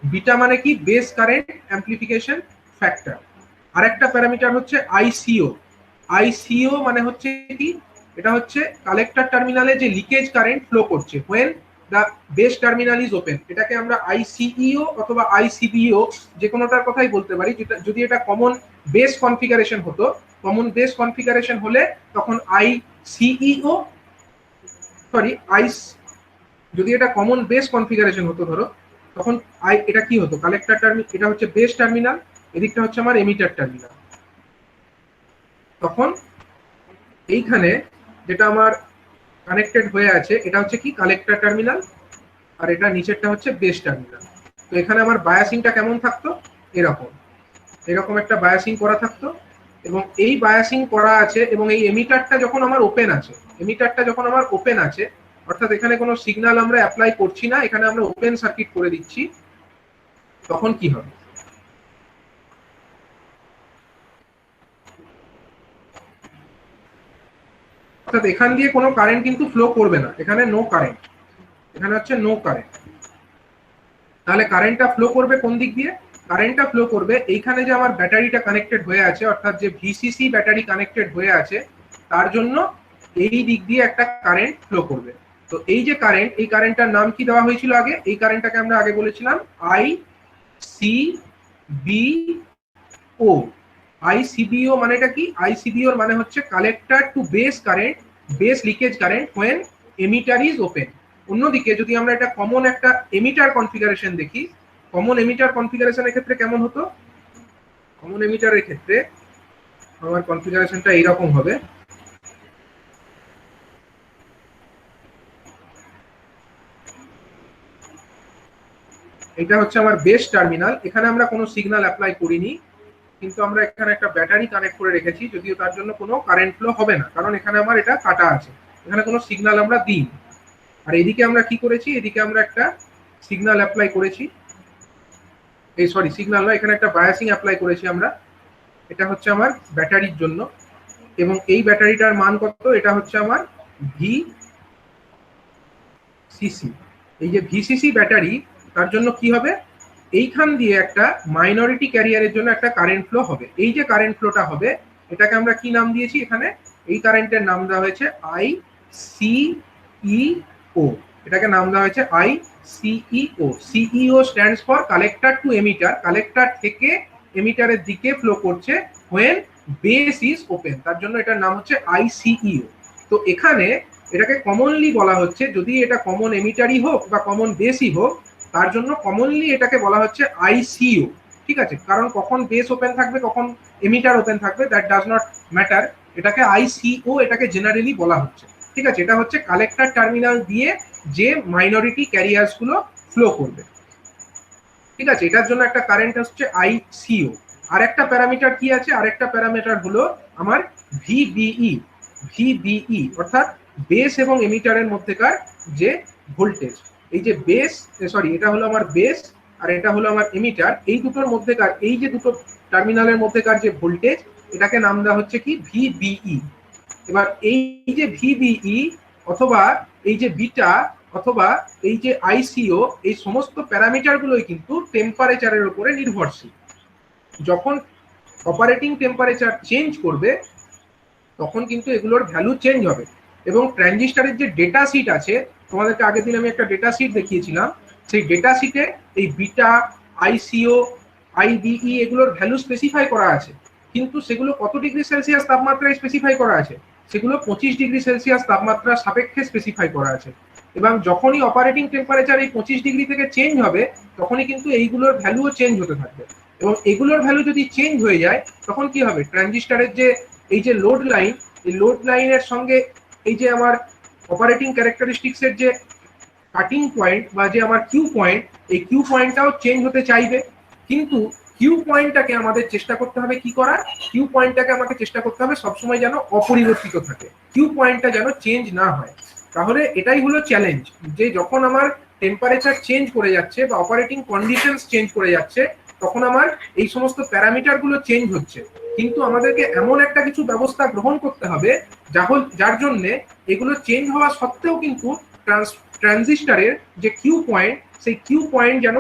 বিটা মানে কি? Base current amplification factor. আরেকটা প্যারামিটার হচ্ছে আইসিও। আইসিও মানে হচ্ছে কি? এটা হচ্ছে কালেক্টর টার্মিনালে যে লিকেজ কারেন্ট ফ্লো করছে when the base terminal is open, এটাকে আমরা আইসিইও অথবা আইসিবিও যে কোনোটার কথাই বলতে পারি। যেটা যদি এটা কমন বেস কনফিগারেশন হতো, কমন বেস কনফিগারেশন হলে তখন আইসিইও সরি আইস যদি এটা কমন বেস কনফিগারেশন হতো ধরো, তখন এটা কি হতো? কালেক্টর টার্মিনাল, এটা হচ্ছে বেস টার্মিনাল, এদিকটা হচ্ছে আমার এমিটার টার্মিনাল। তখন এইখানে যেটা আমার কানেক্টেড হয়ে আছে এটা হচ্ছে কি? কালেক্টর টার্মিনাল, আর এটা নিচেরটা হচ্ছে বেস টার্মিনাল। তো এখানে আমার বায়াসিংটা কেমন থাকতো? এরকম এরকম একটা বায়াসিং করা থাকতো, এবং এই বায়াসিং করা আছে, এবং এই এমিটারটা যখন আমার ওপেন আছে, এমিটারটা যখন আমার ওপেন আছে, অর্থাৎ এখানে কোনো সিগন্যাল আমরা অ্যাপ্লাই করছি না, এখানে আমরা ওপেন সার্কিট করে দিচ্ছি, তখন কি হবে? অর্থাৎ এখান দিয়ে কোনো কারেন্ট কিন্তু ফ্লো করবে না, এখানে নো কারেন্ট, এখানে হচ্ছে নো কারেন্ট। তাহলে কারেন্টটা ফ্লো করবে কোন দিক দিয়ে? কারেন্টটা ফ্লো করবে এইখানে যে আমার ব্যাটারিটা কানেক্টেড হয়ে আছে, অর্থাৎ যে ভিসিসি ব্যাটারি কানেক্টেড হয়ে আছে, তার জন্য এই দিক দিয়ে একটা কারেন্ট ফ্লো করবে। তো এই যে কারেন্ট, এই কারেন্টটার নাম কি দেওয়া হয়েছিল আগে? এই কারেন্টটাকে আমরা আগে বলেছিলাম I C B O. ICBO মানেটা কি? আইসিবিওর মানে হচ্ছে collector to base current, base leakage current when emitter is open। অন্যদিকে যদি আমরা এটা কমন একটা এমিটার কনফিগারেশন দেখি, কমন এমিটার কনফিগারেশনের ক্ষেত্রে কেমন হতো? কমন এমিটারের ক্ষেত্রে আমার কনফিগারেশনটা এইরকম হবে। এটা হচ্ছে আমার বেস টার্মিনাল, এখানে আমরা কোনো সিগন্যাল অ্যাপ্লাই করিনি, কিন্তু আমরা এখানে একটা ব্যাটারি কানেক্ট করে রেখেছি, যদিও তার জন্য কোনো কারেন্ট ফ্লো হবে না, কারণ এখানে আমার এটা কাটা আছে, এখানে কোনো সিগন্যাল আমরা দিই। আর এদিকে আমরা কি করেছি? এদিকে আমরা একটা সিগন্যাল অ্যাপ্লাই করেছি, এই সরি সিগন্যাল নয়, এখানে একটা বায়াসিং অ্যাপ্লাই করেছি আমরা। এটা হচ্ছে আমার ব্যাটারির জন্য, এবং এই ব্যাটারিটার মান কত? এটা হচ্ছে আমার ভি সিসি। এই যে ভিসিসি ব্যাটারি, তার জন্য কি হবে? এইখান দিয়ে একটা মাইনরিটি ক্যারিয়ারের জন্য একটা কারেন্ট ফ্লো হবে। এই যে কারেন্ট ফ্লোটা হবে, এটাকে আমরা কি নাম দিয়েছি? এখানে এই কারেন্টের নাম দেওয়া হয়েছে আই সিইও। এটাকে নাম দেওয়া হয়েছে I CEO. CEO stands for collector two emitter, collector থেকে এমিটারের দিকে ফ্লো করছে when বেস ইজ ওপেন, তার জন্য এটার নাম হচ্ছে আইসিইও। তো এখানে এটাকে কমনলি বলা হচ্ছে, যদি এটা কমন এমিটারই হোক বা কমন বেসই হোক, তার জন্য কমনলি এটাকে বলা হচ্ছে আইসিও। ঠিক আছে, কারণ কখন বেস ওপেন থাকবে কখন এমিটার ওপেন থাকবে দ্যাট ডাজ নট ম্যাটার, এটাকে আইসিও এটাকে জেনারেলি বলা হচ্ছে। ঠিক আছে, এটা হচ্ছে কালেক্টর টার্মিনাল দিয়ে যে মাইনরিটি ক্যারিয়ার্স গুলো ফ্লো করবে। ঠিক আছে, এটার জন্য একটা কারেন্ট হচ্ছে আইসিও। আর একটা প্যারামিটার কি আছে? আরেকটা প্যারামিটার হলো আমার ভিবিই। ভিবিই অর্থাৎ বেস এবং এমিটারের মধ্যেকার যে ভোল্টেজ। এই যে বেস, সরি এটা হলো আমার বেস আর এটা হলো আমার এমিটার, এই দুটোর মধ্যেকার, এই যে দুটো টার্মিনালের মধ্যেকার যে ভোল্টেজ, এটাকে নাম দেওয়া হচ্ছে কি? ভিবিই। এবার এই যে ভিবিই অথবা এই যে বিটা অথবা এই যে আইসিও, এই সমস্ত প্যারামিটার গুলোই কিন্তু টেম্পারেচারের উপরে নির্ভরশীল। যখন অপারেটিং টেম্পারেচার চেঞ্জ করবে তখন কিন্তু এগুলোর ভ্যালু চেঞ্জ হবে। এবং ট্রানজিস্টরের যে ডেটা শিট আছে, তোমাদেরকে আগের দিন আমি একটা ডেটা শিট দেখিয়েছিলাম, সেই ডেটা শিটে এই বিটা, আইসিও, আইবিই এগুলোর ভ্যালু স্পেসিফাই করা আছে, কিন্তু সেগুলো কত ডিগ্রি সেলসিয়াস তাপমাত্রায় স্পেসিফাই করা আছে? সেগুলো 25 ডিগ্রি সেলসিয়াস তাপমাত্রার সাপেক্ষে স্পেসিফাই করা আছে। এবং যখনই অপারেটিং টেম্পারেচার এই 25 ডিগ্রি থেকে চেঞ্জ হবে, তখনই কিন্তু এইগুলোর ভ্যালুও চেঞ্জ হতে থাকবে। এবং এগুলোর ভ্যালু যদি চেঞ্জ হয়ে যায়, তখন কি হবে? ট্রানজিস্টরের যে এই যে লোড লাইন, এই লোড লাইনের সঙ্গে এই যে আমার অপারেটিং ক্যারেক্টারিস্টিক্সের যে কাটিং পয়েন্ট বা যে আমার কিউ পয়েন্ট, এই কিউ পয়েন্টটাও চেঞ্জ হতে চাইবে, কিন্তু কিউ পয়েন্টটাকে আমাদের চেষ্টা করতে হবে কি করার? কিউ পয়েন্টটাকে আমাকে চেষ্টা করতে হবে সবসময় যেন অপরিবর্তিত থাকে, কিউ পয়েন্টটা যেন চেঞ্জ না হয়। তাহলে এটাই হলো চ্যালেঞ্জ, যে যখন আমার টেম্পারেচার চেঞ্জ করে যাচ্ছে বা অপারেটিং কন্ডিশনস চেঞ্জ করে যাচ্ছে, তখন আমার এই সমস্ত প্যারামিটার গুলো চেঞ্জ হচ্ছে, কিন্তু আমাদেরকে এমন একটা কিছু ব্যবস্থা গ্রহণ করতে হবে যার জন্য এগুলো চেঞ্জ হওয়া সত্ত্বেও কিন্তু ট্রানজিস্টরের যে কিউ পয়েন্ট, সেই কিউ পয়েন্ট যেন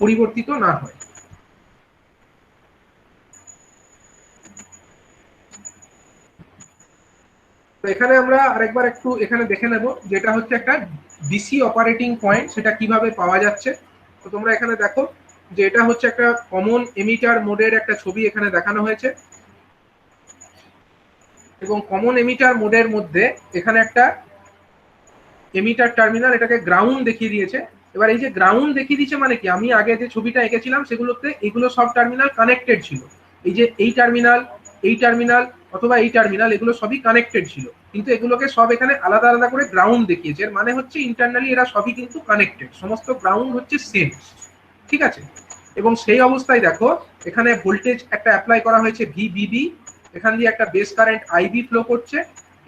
পরিবর্তিত না হয়। তো এখানে আমরা আরেকবার একটু এখানে দেখে নেব, যেটা হচ্ছে একটা ডিসি অপারেটিং পয়েন্ট, সেটা কিভাবে পাওয়া যাচ্ছে। তো তোমরা এখানে দেখো যে এটা হচ্ছে একটা কমন এমিটার মোডের একটা ছবি এখানে দেখানো হয়েছে, এবং কমন এমিটার মোডের মধ্যে এখানে একটা এমিটার টার্মিনাল, এটাকে গ্রাউন্ড দেখিয়ে দিয়েছে। এবার এই যে গ্রাউন্ড দেখিয়ে দিয়েছে মানে কি, আমি আগে যে ছবিটা এঁকেছিলাম সেগুলোতে এগুলো সব টার্মিনাল কানেক্টেড ছিল। এই যে এই টার্মিনাল, এই টার্মিনাল অথবা এই টার্মিনাল, এগুলো সবই কানেক্টেড ছিল, কিন্তু এগুলোকে সব এখানে আলাদা আলাদা করে গ্রাউন্ড দেখিয়েছে। এর মানে হচ্ছে ইন্টারনালি এরা সবই কিন্তু কানেক্টেড, সমস্ত গ্রাউন্ড হচ্ছে সেম, ঠিক আছে। এবং সেই অবস্থায় দেখো এখানে ভোল্টেজ একটা অ্যাপ্লাই করা হয়েছে ভিবিবি, এখান দিয়ে একটা বেস কারেন্ট আইবি ফ্লো করছে,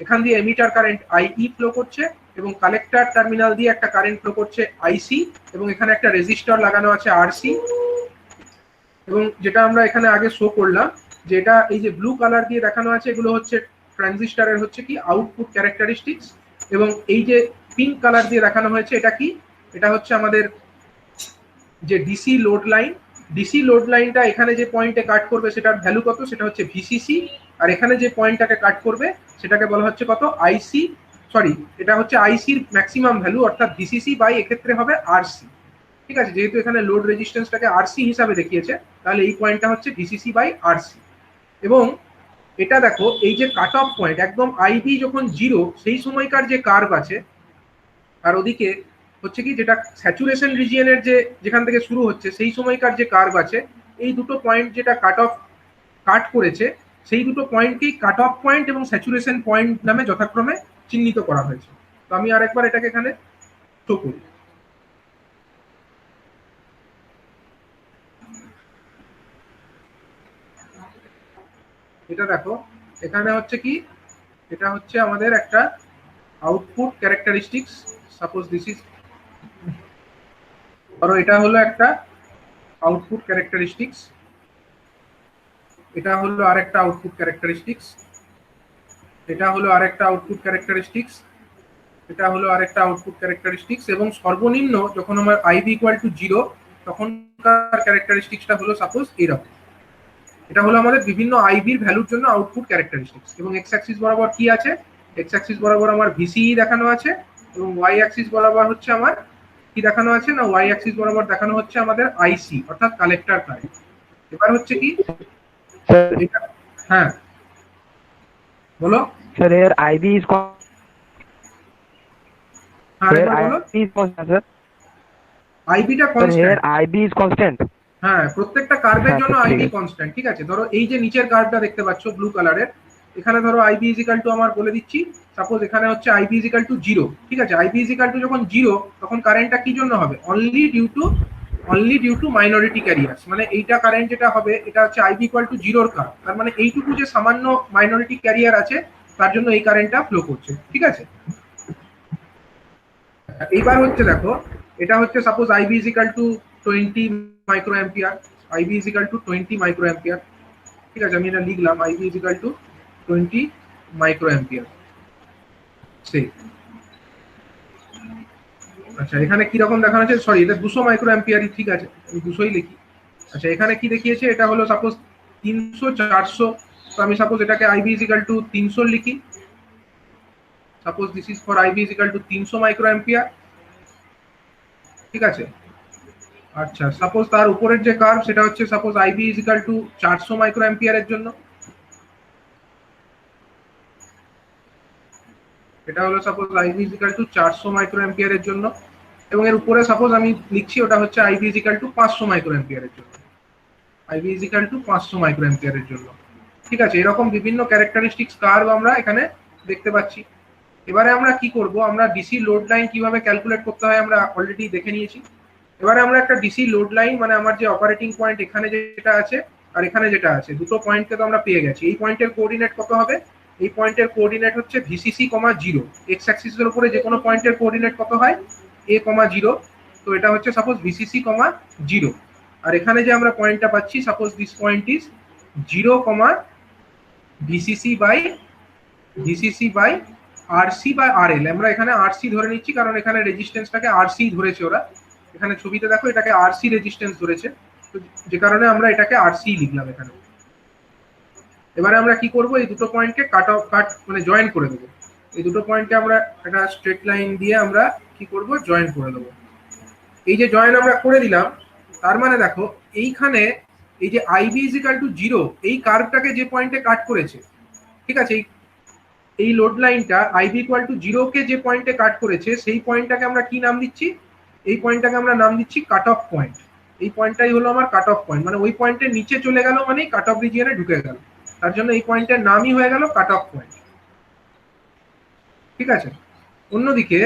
এখান দিয়ে এমিটার কারেন্ট আইই ফ্লো করছে, এবং কালেক্টর টার্মিনাল দিয়ে একটা কারেন্ট ফ্লো করছে আইসি, এবং এখানে একটা রেজিস্টর লাগানো আছে আরসি। এবং যেটা আমরা এখানে আগে শো করলাম, যেটা এই যে ব্লু কালার দিয়ে দেখানো আছে, এগুলো হচ্ছে ট্রানজিস্টরের হচ্ছে কি আউটপুট ক্যারেক্টারিস্টিক্স, এবং এই যে পিঙ্ক কালার দিয়ে দেখানো হয়েছে এটা কি, এটা হচ্ছে আমাদের যে DC load line. DC load লাইনটা এখানে যে পয়েন্টে কাট করবে সেটার ভ্যালু কত, সেটা হচ্ছে ভিসিসি, আর এখানে যে পয়েন্টটাকে কাট করবে সেটাকে বলা হচ্ছে কত, আইসি, সরি এটা হচ্ছে আইসির ম্যাক্সিমাম ভ্যালু, অর্থাৎ ভিসিসি বাই এক্ষেত্রে হবে আরসি, ঠিক আছে। যেহেতু এখানে লোড রেজিস্ট্যান্সটাকে আরসি হিসাবে দেখিয়েছে, তাহলে এই পয়েন্টটা হচ্ছে ভিসিসি বাই আরসি। এবং এটা দেখো এই যে কাট অফ পয়েন্ট, একদম আইবি যখন 0 সেই সময়কার যে কার্ভ আছে, আর ওদিকে হচ্ছে কি যেটা স্যাচুরেশন রিজিয়নের যে যেখান থেকে শুরু হচ্ছে সেই সময়কার যে কার্ভ আছে, এই দুটো পয়েন্ট যেটা কাট করেছে, সেই দুটো পয়েন্টকেই কাট অফ পয়েন্ট এবং স্যাচুরেশন পয়েন্ট নামে যথাক্রমে চিহ্নিত করা হয়েছে। তো আমি আরেকবার এটাকে এখানে শো করি। এটা দেখো এখানে হচ্ছে কি, এটা হচ্ছে আমাদের একটা output characteristics, suppose this is, ধরো এটা হলো একটা আউটপুট ক্যারেক্টারিস্টিক্স, এটা হলো আরেকটা আউটপুট ক্যারেক্টারিস্টিক্স, এটা হলো আরেকটা আউটপুট ক্যারেক্টারিস্টিক্স, এটা হলো আরেকটা আউটপুট ক্যারেক্টারিস্টিক্স, এবং সর্বনিম্ন যখন আমার আইবি ইকুয়াল টু 0 তখনকার ক্যারেক্টারিস্টিক্সটা হলো সাপোজ এরকম। এটা হলো আমাদের বিভিন্ন আইবির ভ্যালুর জন্য আউটপুট ক্যারেক্টারিস্টিক্স। এবং এক্স অ্যাক্সিস বরাবর কি আছে, এক্স অ্যাক্সিস বরাবর আমার ভিসিই দেখানো আছে, এবং ওয়াই অ্যাক্সিস বরাবর হচ্ছে আমার কি দেখানো আছে না, ওয়াই অ্যাক্সিস বরাবর দেখানো হচ্ছে আমাদের আইসি অর্থাৎ কালেক্টর কারেন্ট। এবার হচ্ছে কি, হ্যাঁ বলো sir, here IB is হ্যাঁ here এবার বলো। IB is constant, sir. আইবিটা Sir, constant, here IB is constant. হ্যাঁ প্রত্যেকটা কার্ভের হ্যাঁ, জন্য ঠিক আইবি আছে। কনস্ট্যান্ট, ঠিক আছে। ধরো এই যে নিচের কার্ভটা দেখতে পাচ্ছ ব্লু কালারের, এখানে ধরো আইবি ইজিক্যাল টু আমার বলে দিচ্ছি, সাপোজ এখানে হচ্ছে আইবি ইজিক্যাল টু 0, ঠিক আছে। আইবি ইজিক্যাল টু যখন 0 তখন কারেন্টটা কি জন্য হবে, only due to minority carriers, মানে এইটা কারেন্ট যেটা হবে এটা হচ্ছে আইবি ইকুয়াল টু 0 কার্ভ, তার মানে এইটুকু যে সামান্য মাইনরিটি ক্যারিয়ার আছে তার জন্য এই কারেন্টটা ফ্লো করছে, ঠিক আছে। এইবার হচ্ছে দেখো এটা হচ্ছে suppose IB is equal to 20 micro ampere, IB is equal to 20 micro ampere, ঠিক আছে। আমি এটা লিখলাম IB is equal to 20 micro ampere, সেই আচ্ছা। এখানে কি রকম দেখানো আছে, সরি এটা 200 মাইক্রো অ্যাম্পিয়ারই, ঠিক আছে আমি 200ই লিখি। আচ্ছা এখানে কি দেখিয়েছে, এটা হলো সাপোজ 300 400, তো আমি সাপোজ এটাকে আইবি ইজিক্যাল টু 300 লিখি, suppose this is for IB is equal to 300 micro ampere, ঠিক আছে। আচ্ছা সাপোজ তার উপরের যে কার্ভ সেটা হচ্ছে suppose IB is equal to 400 micro অ্যাম্পিয়ারের জন্য, এটা হলো suppose IB is equal to 400 micro অ্যাম্পিয়ারের জন্য, এবং এর উপরে সাপোজ আমি লিখছি ওটা হচ্ছে আইবি ইজিক্যাল টু 500 মাইক্রো অ্যাম্পিয়ারের জন্য, আইবি ইজিক্যাল টু 500 মাইক্রো অ্যাম্পিয়ারের জন্য, ঠিক আছে। এরকম বিভিন্ন ক্যারেক্টারিস্টিক্স কার্ভ আমরা এখানে দেখতে পাচ্ছি। এবারে আমরা কি করব, আমরা ডিসি লোড লাইন কিভাবে ক্যালকুলেট করতে হয় আমরা অলরেডি দেখে নিয়েছি। এবারে আমরা একটা ডিসি লোড লাইন, মানে আমার যে অপারেটিং পয়েন্ট এখানে যেটা আছে আর এখানে যেটা আছে, দুটো পয়েন্টকে তো আমরা পেয়ে গেছি। এই পয়েন্টের কোঅর্ডিনেট কত হবে, এই পয়েন্টের কোঅর্ডিনেট হচ্ছে ভিসিসি, 0, এক্স অ্যাক্সিসের উপরে যে কোনো পয়েন্টের কোঅর্ডিনেট কত হয়, a, 0, তো এটা হচ্ছে সাপোজ ভিসিসি, 0। আর এখানে যে আমরা পয়েন্টটা পাচ্ছি, suppose this point is 0, VCC by RC বা আরএল, আমরা এখানে আরসি ধরে নিচ্ছি কারণ এখানে রেজিস্ট্যান্সটাকে আরসি ধরেছে ওরা, এখানে ছবিতে দেখো এটাকে আরসি রেজিস্ট্যান্স ধরেছে, তো যে কারণে আমরা এটাকে আরসি লিখলাম এখানে। এবারে আমরা কি করব, এই দুটো পয়েন্টকে কাট মানে জয়েন করে দেবো। এই দুটো পয়েন্টকে আমরা একটা স্ট্রেট লাইন দিয়ে আমরা কি করব, জয়েন করে দেবো। এই যে জয়েন আমরা করে দিলাম, তার মানে দেখো এইখানে এই যে আইবি ইজ ইকাল টু 0 এই কার্ভটাকে যে পয়েন্টে কাট করেছে, ঠিক আছে, এই লোড লাইনটা আইবি ইকুয়াল টু 0 কে যে পয়েন্টে কাট করেছে সেই পয়েন্টটাকে আমরা কি নাম দিচ্ছি, এই পয়েন্টটাকে আমরা নাম দিচ্ছি কাট অফ পয়েন্ট। এই পয়েন্টটাই হলো আমার কাট অফ পয়েন্ট, মানে ওই পয়েন্টের নিচে চলে গেল মানে কাট অফ রিজিয়নে ঢুকে গেল, তার জন্য এই পয়েন্টের নামই হয়ে গেল কাট অফ পয়েন্ট। ঠিক আছে, অন্যদিকে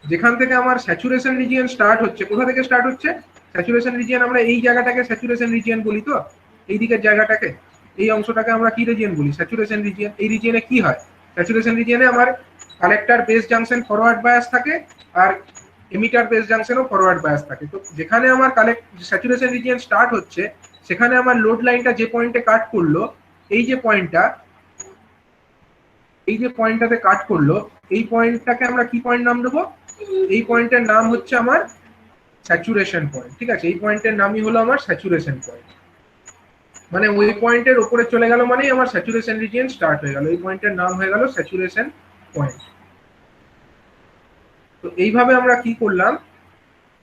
যেখান থেকে আমার স্যাচুরেশন রিজিয়ন স্টার্ট হচ্ছে, কোথা থেকে স্টার্ট হচ্ছে, স্যাচুরেশন রিজিয়ন, আমরা এই জায়গাটাকে স্যাচুরেশন রিজিয়ন বলি, তো এই দিকের জায়গাটাকে, এই অংশটাকে আমরা কি রিজিয়ন বলি, স্যাচুরেশন রিজিয়ন। এই রিজিয়নে কি হয়, স্যাচুরেশন রিজিয়নে আমার collector base junction forward bias থাকে আর এমিটার বেস জাংশনও ফরওয়ার্ড বায়াস থাকে। তো যেখানে আমার স্যাচুরেশন রিজিয়ন স্টার্ট হচ্ছে সেখানে আমার লোড লাইনটা যে পয়েন্টে কাট করলো, এই যে পয়েন্টটা, এই যে পয়েন্টটাতে কাট করলো, এই পয়েন্টটাকে আমরা কি পয়েন্ট নাম দেবো, এই পয়েন্টের নাম হচ্ছে আমার স্যাচুরেশন পয়েন্ট। ঠিক আছে, এই পয়েন্টের নামই হলো আমার স্যাচুরেশন পয়েন্ট, মানে ওই পয়েন্টের উপরে চলে গেল মানেই আমার স্যাচুরেশন রিজিয়ন স্টার্ট হয়ে গেল, এই পয়েন্টের নাম হয়ে গেল স্যাচুরেশন পয়েন্ট। তো এইভাবে আমরা কি করলাম,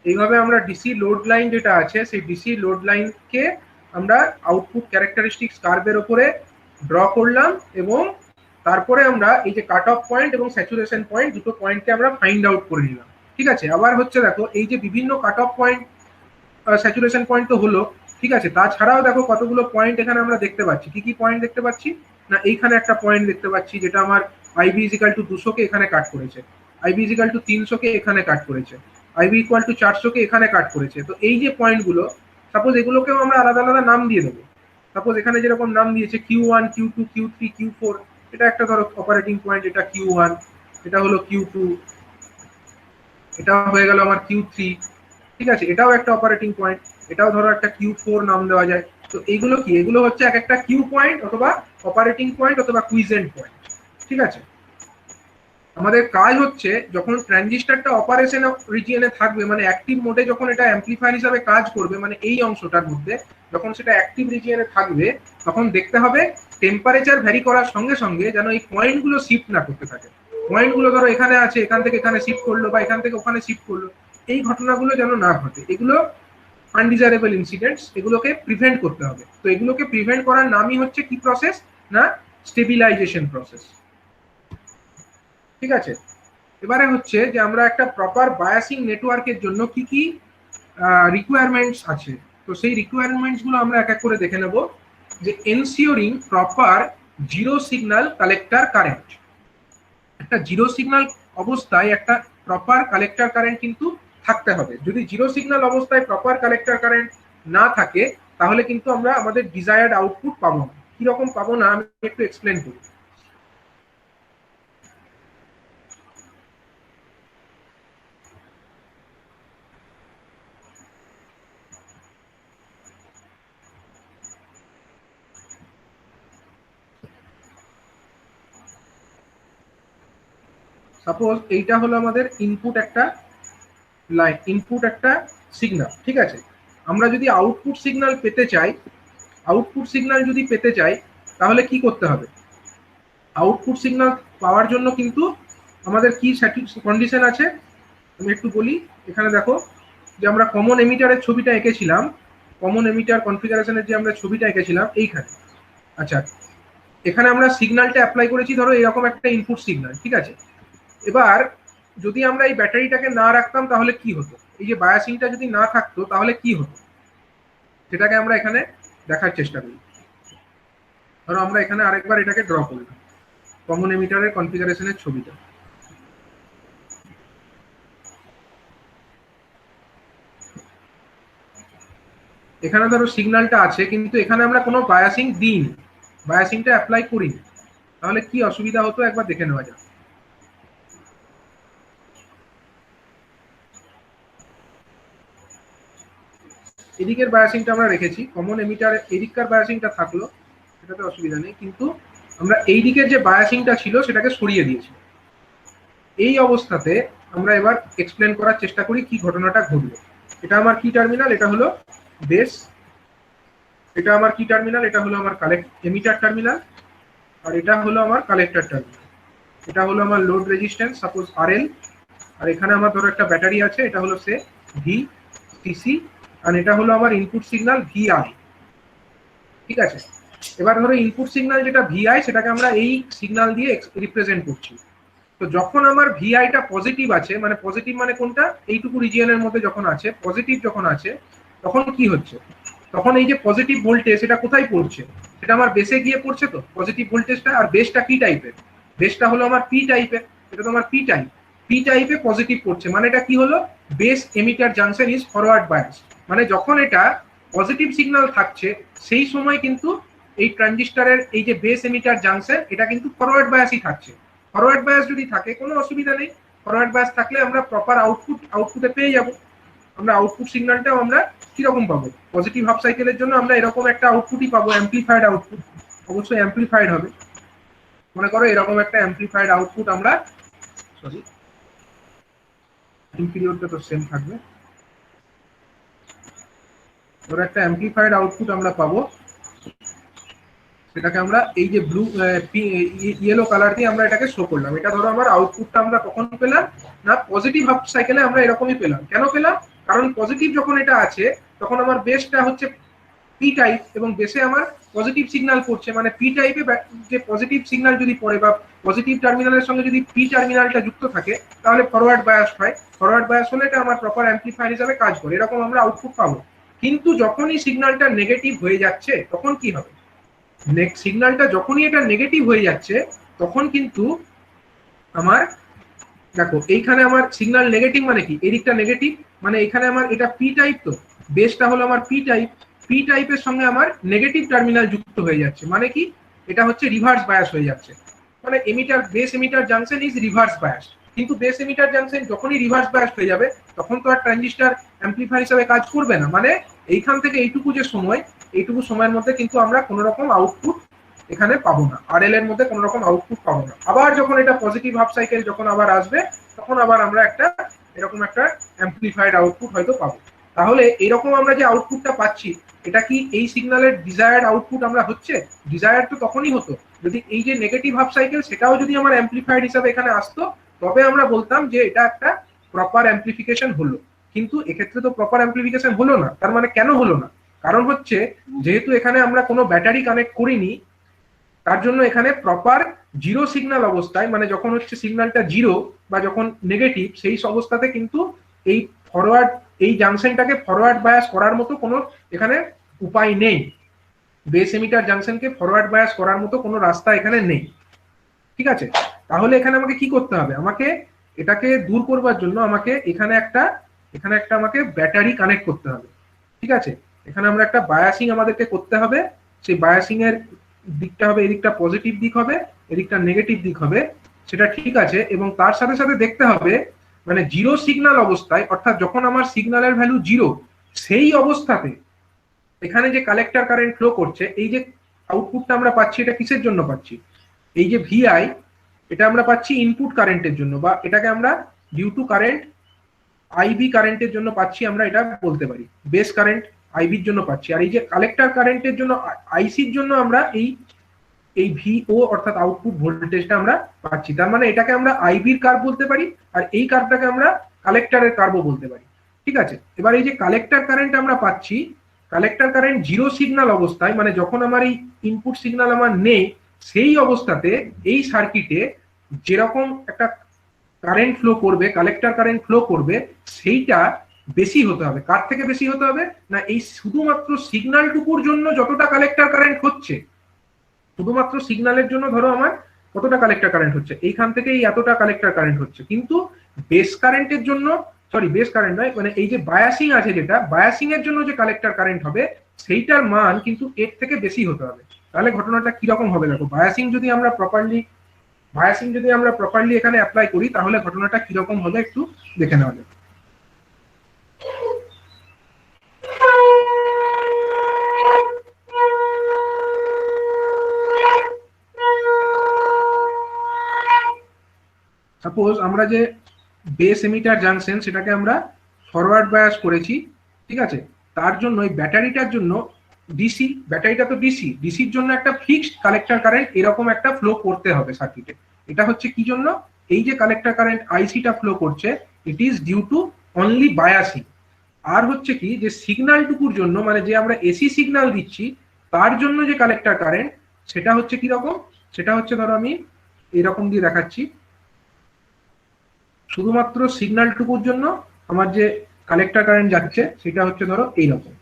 এইভাবে আমরা ডিসি লোড লাইন যেটা আছে সেই ডিসি লোড লাইনকে আমরা আউটপুট ক্যারেক্টারিস্টিক্স কার্ভের উপরে ড্র করলাম, এবং তারপরে আমরা এই যে কাট অফ পয়েন্ট এবং স্যাচুরেশন পয়েন্ট দুটো পয়েন্টকে আমরা ফাইন্ড আউট করে নিলাম। ঠিক আছে, আবার হচ্ছে দেখো এই যে বিভিন্ন cut off point saturation point তো হলো, ঠিক আছে, তাছাড়াও দেখো কতগুলো পয়েন্ট এখানে আমরা দেখতে পাচ্ছি। কি কি পয়েন্ট দেখতে পাচ্ছি না, এইখানে একটা পয়েন্ট দেখতে পাচ্ছি যেটা আমার আইবি ইজিক্যাল টু 200 কে এখানে কাট করেছে, আইবি ইজিক্যাল টু 300 কে এখানে কাট করেছে, আইবি ইকুয়াল টু 400 কে এখানে কাট করেছে। তো এই যে পয়েন্টগুলো, সাপোজ এগুলোকেও আমরা আলাদা আলাদা নাম দিয়ে দেবো। সাপোজ এখানে যেরকম নাম দিয়েছে Q1, Q2, Q3, Q4, এটা একটা ধরো অপারেটিং পয়েন্ট, এটা Q1, এটা হলো Q2, এটা হয়ে গেল আমার Q3, ঠিক আছে, এটাও একটা অপারেটিং পয়েন্ট, এটাও ধরো একটা Q4 নাম দেওয়া যায়। তো এইগুলো কি, এগুলো হচ্ছে এক একটা কিউ পয়েন্ট অথবা অপারেটিং পয়েন্ট অথবা কুইজেন্ট পয়েন্ট। ঠিক আছে, আমাদের কাজ হচ্ছে যখন ট্রানজিস্টরটা অপারেশন রিজিয়নে থাকবে, মানে অ্যাক্টিভ মোডে যখন এটা অ্যাম্পলিফায়ার হিসাবে কাজ করবে, মানে এই অংশটার মধ্যে যখন সেটা অ্যাক্টিভ রিজিয়নে থাকবে, তখন দেখতে হবে টেম্পারেচার ভ্যারি করার সঙ্গে সঙ্গে যেন এই পয়েন্টগুলো শিফট না করতে থাকে। পয়েন্টগুলো ধরো এখানে আছে, এখান থেকে এখানে শিফট করলো বা এখান থেকে ওখানে শিফট করলো, এই ঘটনাগুলো যেন না ঘটে, এগুলো আনডিজারেবল ইনসিডেন্টস, এগুলোকে প্রিভেন্ট করতে হবে। তো এগুলোকে প্রিভেন্ট করার নামই হচ্ছে কি প্রসেস না, স্টেবিলাইজেশন প্রসেস। ঠিক আছে, এবারে হচ্ছে যে আমরা একটা প্রপার বায়াসিং নেটওয়ার্কের জন্য কি কি রিকোয়ারমেন্টস আছে, তো সেই রিকোয়ারমেন্টস গুলো আমরা এক এক করে দেখে নেব। যে ensuring proper zero signal collector current, একটা জিরো সিগন্যাল অবস্থায় একটা প্রপার কালেক্টর কারেন্ট কিন্তু থাকতে হবে। যদি জিরো সিগন্যাল অবস্থায় প্রপার কালেক্টর কারেন্ট না থাকে তাহলে কিন্তু আমরা আমাদের ডিজায়ার্ড আউটপুট পাবো না। কিরকম পাবো না আমি একটু এক্সপ্লেন করি। সাপোজ এইটা হলো আমাদের ইনপুট একটা লাইন, ইনপুট একটা সিগন্যাল। ঠিক আছে, আমরা যদি আউটপুট সিগন্যাল পেতে চাই, আউটপুট সিগন্যাল যদি পেতে চাই তাহলে কি করতে হবে, আউটপুট সিগন্যাল পাওয়ার জন্য কিন্তু আমাদের কি কন্ডিশন আছে আমি একটু বলি। এখানে দেখো যে আমরা কমন এমিটারের ছবিটা এঁকেছিলাম, কমন এমিটার কনফিগারেশনের যে আমরা ছবিটা এঁকেছিলাম এইখানে। আচ্ছা, এখানে আমরা সিগন্যালটা অ্যাপ্লাই করেছি ধরো এরকম একটা ইনপুট সিগন্যাল। ঠিক আছে, এবার যদি আমরা এই ব্যাটারিটাকে না রাখতাম তাহলে কি হতো, এই যে বায়াসিংটা যদি না থাকতো তাহলে কি হতো, সেটাকে আমরা এখানে দেখার চেষ্টা করি। ধরো আমরা এখানে আরেকবার এটাকে ড্র করলাম, কমন এমিটারের কনফিগারেশনের ছবিটা। এখানে ধরো সিগন্যালটা আছে কিন্তু এখানে আমরা কোনো বায়াসিং দিইনি, বায়াসিংটা অ্যাপ্লাই করিনি, তাহলে কি অসুবিধা হতো একবার দেখে নেওয়া যাক। এদিকের বায়াসিংটা আমরা রেখেছি, কমন এমিটার এদিককার বায়াসিংটা থাকলো, সেটাতে অসুবিধা নেই, কিন্তু আমরা এই দিকের যে বায়াসিংটা ছিল সেটাকে সরিয়ে দিয়েছি। এই অবস্থাতে আমরা এবার এক্সপ্লেন করার চেষ্টা করি কি ঘটনাটা ঘটলো। এটা আমার কি টার্মিনাল, এটা হলো বেস, এটা আমার কি টার্মিনাল, এটা হলো আমার এমিটার টার্মিনাল, আর এটা হলো আমার কালেক্টর টার্মিনাল। এটা হলো আমার লোড রেজিস্ট্যান্স সাপোজ RL, আর এখানে আমার ধরো একটা ব্যাটারি আছে, এটা হলো সে VCC, আর এটা হলো আমার ইনপুট সিগন্যাল VI। ঠিক আছে, এবার ধরো ইনপুট সিগন্যাল যেটা VI সেটাকে আমরা এই সিগন্যাল দিয়ে রিপ্রেজেন্ট করছি। তো যখন আমার ভিআইটা পজিটিভ আছে, মানে পজিটিভ মানে কোনটা, এইটুকু রিজিয়নের মধ্যে যখন আছে, পজিটিভ যখন আছে, তখন কি হচ্ছে, তখন এই যে পজিটিভ ভোল্টেজ এটা কোথায় পড়ছে, সেটা আমার বেসে গিয়ে পড়ছে। তো পজিটিভ ভোল্টেজটা, আর বেসটা কি টাইপের, বেসটা হলো আমার পি টাইপের, এটা তো আমার পি টাইপে পজিটিভ পড়ছে, মানে এটা কি হলো, base emitter junction is forward bias. মানে যখন এটা পজিটিভ সিগন্যাল থাকছে সেই সময় কিন্তু এই ট্রানজিস্টরের এই যে বেস এমিটার জাংশন এটা কিন্তু ফরওয়ার্ড বায়াসই থাকছে। ফরওয়ার্ড বায়াস যদি থাকে কোনো অসুবিধা নেই, ফরওয়ার্ড বায়াস থাকলে আমরা প্রপার আউটপুটে পেয়ে যাব। আমরা আউটপুট সিগন্যালটাও আমরা কিরকম পাবো, পজিটিভ হাফ সাইকেলের জন্য আমরা এরকম একটা আউটপুটই পাবো, অ্যাম্পলিফাইড আউটপুট, অবশ্যই অ্যাম্পলিফাইড হবে। মনে করো এরকম একটা অ্যাম্পলিফাইড আউটপুট আমরা, সরি পিরিয়ডটা তো সেম থাকবে, ধরো একটা অ্যাম্পলিফাইড আউটপুট আমরা পাবো, সেটাকে আমরা এই যে ব্লু ইয়েলো কালার দিয়ে আমরা এটাকে শো করলাম। এটা ধরো আমার আউটপুটটা আমরা কখন পেলাম না, পজিটিভ হাফ সাইকেলে আমরা এরকমই পেলাম। কেন পেলাম, কারণ পজিটিভ যখন এটা আছে তখন আমার বেসটা হচ্ছে পি টাইপ এবং বেসে আমার পজিটিভ সিগন্যাল পড়ছে, মানে পি টাইপে যে পজিটিভ সিগন্যাল যদি পড়ে বা পজিটিভ টার্মিনালের সঙ্গে যদি পি টার্মিনালটা যুক্ত থাকে তাহলে ফরওয়ার্ড বায়াস হয়। ফরওয়ার্ড বায়াস হলে এটা আমার প্রপার অ্যাম্পলিফায়ার হিসাবে কাজ করে, এরকম আমরা আউটপুট পাবো। কিন্তু যখনই সিগন্যালটা নেগেটিভ হয়ে যাচ্ছে তখন কি হবে, সিগন্যালটা যখনই এটা নেগেটিভ হয়ে যাচ্ছে তখন কিন্তু আমার, দেখো এইখানে আমার সিগন্যাল নেগেটিভ মানে কি, এদিকটা নেগেটিভ, মানে এখানে আমার এটা পি টাইপ, তো বেসটা হলো আমার পি টাইপের সঙ্গে আমার নেগেটিভ টার্মিনাল যুক্ত হয়ে যাচ্ছে, মানে কি এটা হচ্ছে রিভার্স বায়াস হয়ে যাচ্ছে। মানে base emitter junction is reverse bias. কিন্তু বেস এমিটার জাংশন যখনই রিভার্স বায়াস হয়ে যাবে তখন তো আর ট্রানজিস্টর অ্যাম্পলিফায়ার হিসেবে কাজ করবে না। মানে এইখান থেকে এইটুকু যে সময়, এইটুকু সময়ের মধ্যে কিন্তু আমরা কোনো রকম আউটপুট এখানে পাবো না, RL এর মধ্যে কোনো রকম আউটপুট পাবো না। আবার যখন এটা পজিটিভ হাফ সাইকেল যখন আবার আসবে তখন আবার আমরা একটা এরকম একটা অ্যাম্পলিফাইড আউটপুট হয়তো পাবো। তাহলে এরকম আমরা যে আউটপুটটা পাচ্ছি এটা কি এই সিগন্যালের ডিজায়ার্ড আউটপুট আমরা হচ্ছে, ডিজায়ার তো তখনই হতো যদি এই যে নেগেটিভ হাফ সাইকেল সেটাও যদি আমার অ্যাম্পলিফাইড হিসাবে এখানে আসতো, তবে আমরা বলতাম যে এটা একটা প্রপার অ্যাম্পলিফিকেশন হলো। কিন্তু এক্ষেত্রে তো প্রপার অ্যাম্পলিফিকেশন হলো না। তার মানে কেন হলো না, কারণ হচ্ছে যেহেতু এখানে আমরা কোনো ব্যাটারি কানেক্ট করিনি, তার জন্য এখানে প্রপার জিরো সিগন্যাল অবস্থায়, মানে যখন হচ্ছে সিগন্যালটা জিরো বা যখন নেগেটিভ সেই অবস্থাতে কিন্তু এই ফরওয়ার্ড এই জাংশনটাকে ফরওয়ার্ড বায়াস করার মতো কোনো এখানে উপায় নেই, বেস এমিটার জাংশনকে ফরওয়ার্ড বায়াস করার মতো কোনো রাস্তা এখানে নেই। ঠিক আছে, তাহলে এখানে আমাকে কি করতে হবে, আমাকে এটাকে দূর করবার জন্য আমাকে এখানে একটা আমাকে ব্যাটারি কানেক্ট করতে হবে। ঠিক আছে, এখানে আমরা একটা বায়াসিং আমাদেরকে করতে হবে, সেই বায়াসিং এর দিকটা হবে, এদিকটা পজিটিভ দিক হবে, এদিকটা নেগেটিভ দিক হবে, সেটা ঠিক আছে। এবং তার সাথে সাথে দেখতে হবে মানে জিরো সিগন্যাল অবস্থায়, অর্থাৎ যখন আমার সিগন্যালের ভ্যালু জিরো সেই অবস্থাতে এখানে যে কালেক্টর কারেন্ট ফ্লো করছে, এই যে আউটপুটটা আমরা পাচ্ছি এটা কিসের জন্য পাচ্ছি, এই যে ভিআই এটা আমরা পাচ্ছি ইনপুট কারেন্টের জন্য, বা এটাকে আমরা ডিউ টু কারেন্ট আইবি কারেন্টের জন্য পাচ্ছি, আমরা এটা বলতে পারি বেস কারেন্ট আইবির জন্য পাচ্ছি। আর এই যে কালেক্টর কারেন্টের জন্য আইসির জন্য আমরা এই ভিও অর্থাৎ আউটপুট ভোল্টেজটা আমরা পাচ্ছি। তার মানে এটাকে আমরা আইবির কার্ভ বলতে পারি আর এই কার্ভটাকে আমরা কালেক্টরের কার্ভও বলতে পারি। ঠিক আছে, এবার এই যে কালেক্টর কারেন্ট আমরা পাচ্ছি, কালেক্টর কারেন্ট জিরো সিগন্যাল অবস্থায়, মানে যখন আমার এই ইনপুট সিগন্যাল আমার নেই সেই অবস্থাতে এই সার্কিটে যেরকম একটা কারেন্ট ফ্লো করবে, কালেক্টর কারেন্ট ফ্লো করবে, সেইটা বেশি হতে হবে। কার থেকে বেশি হতে হবে না, এই শুধুমাত্র সিগন্যালটুকুর জন্য যতটা কালেক্টর কারেন্ট হচ্ছে, শুধুমাত্র সিগন্যালের জন্য ধরো আমার কতটা কালেক্টর কারেন্ট হচ্ছে, এইখান থেকে এই এতটা কালেক্টর কারেন্ট হচ্ছে। কিন্তু বেস কারেন্টের জন্য, সরি বেস কারেন্ট নয়, মানে এই যে বায়াসিং আছে, যেটা বায়াসিং এর জন্য যে কালেক্টর কারেন্ট হবে সেইটার মান কিন্তু এর থেকে বেশি হতে হবে। তাহলে ঘটনাটা কিরকম হবে দেখো, বায়াসিং যদি আমরা প্রপারলি এখানে অ্যাপ্লাই করি তাহলে ঘটনাটা কিরকম হবে একটু দেখে নেওয়া যাবে। সাপোজ আমরা যে বেস এমিটার জাংশন সেটাকে আমরা ফরওয়ার্ড বায়াস করেছি, ঠিক আছে, তার জন্য এই ব্যাটারিটার জন্য ডিসি, ব্যাটারিটা তো ডিসি, ডিসির জন্য একটা ফিক্সড কালেক্টর কারেন্ট এরকম একটা ফ্লো করতে হবে সার্কিটে। এটা হচ্ছে কি জন্য, এই যে কালেক্টর কারেন্ট আইসিটা ফ্লো করছে, it is due to only biasing. আর হচ্ছে কি যে সিগন্যালটুকুর জন্য, মানে যে আমরা এসি সিগন্যাল দিচ্ছি তার জন্য যে কালেক্টর কারেন্ট, সেটা হচ্ছে কি রকম, সেটা হচ্ছে ধরো আমি এরকম দিয়ে দেখাচ্ছি, শুধুমাত্র সিগন্যালটুকুর জন্য আমার যে কালেক্টর কারেন্ট যাচ্ছে সেটা হচ্ছে ধরো এইরকম।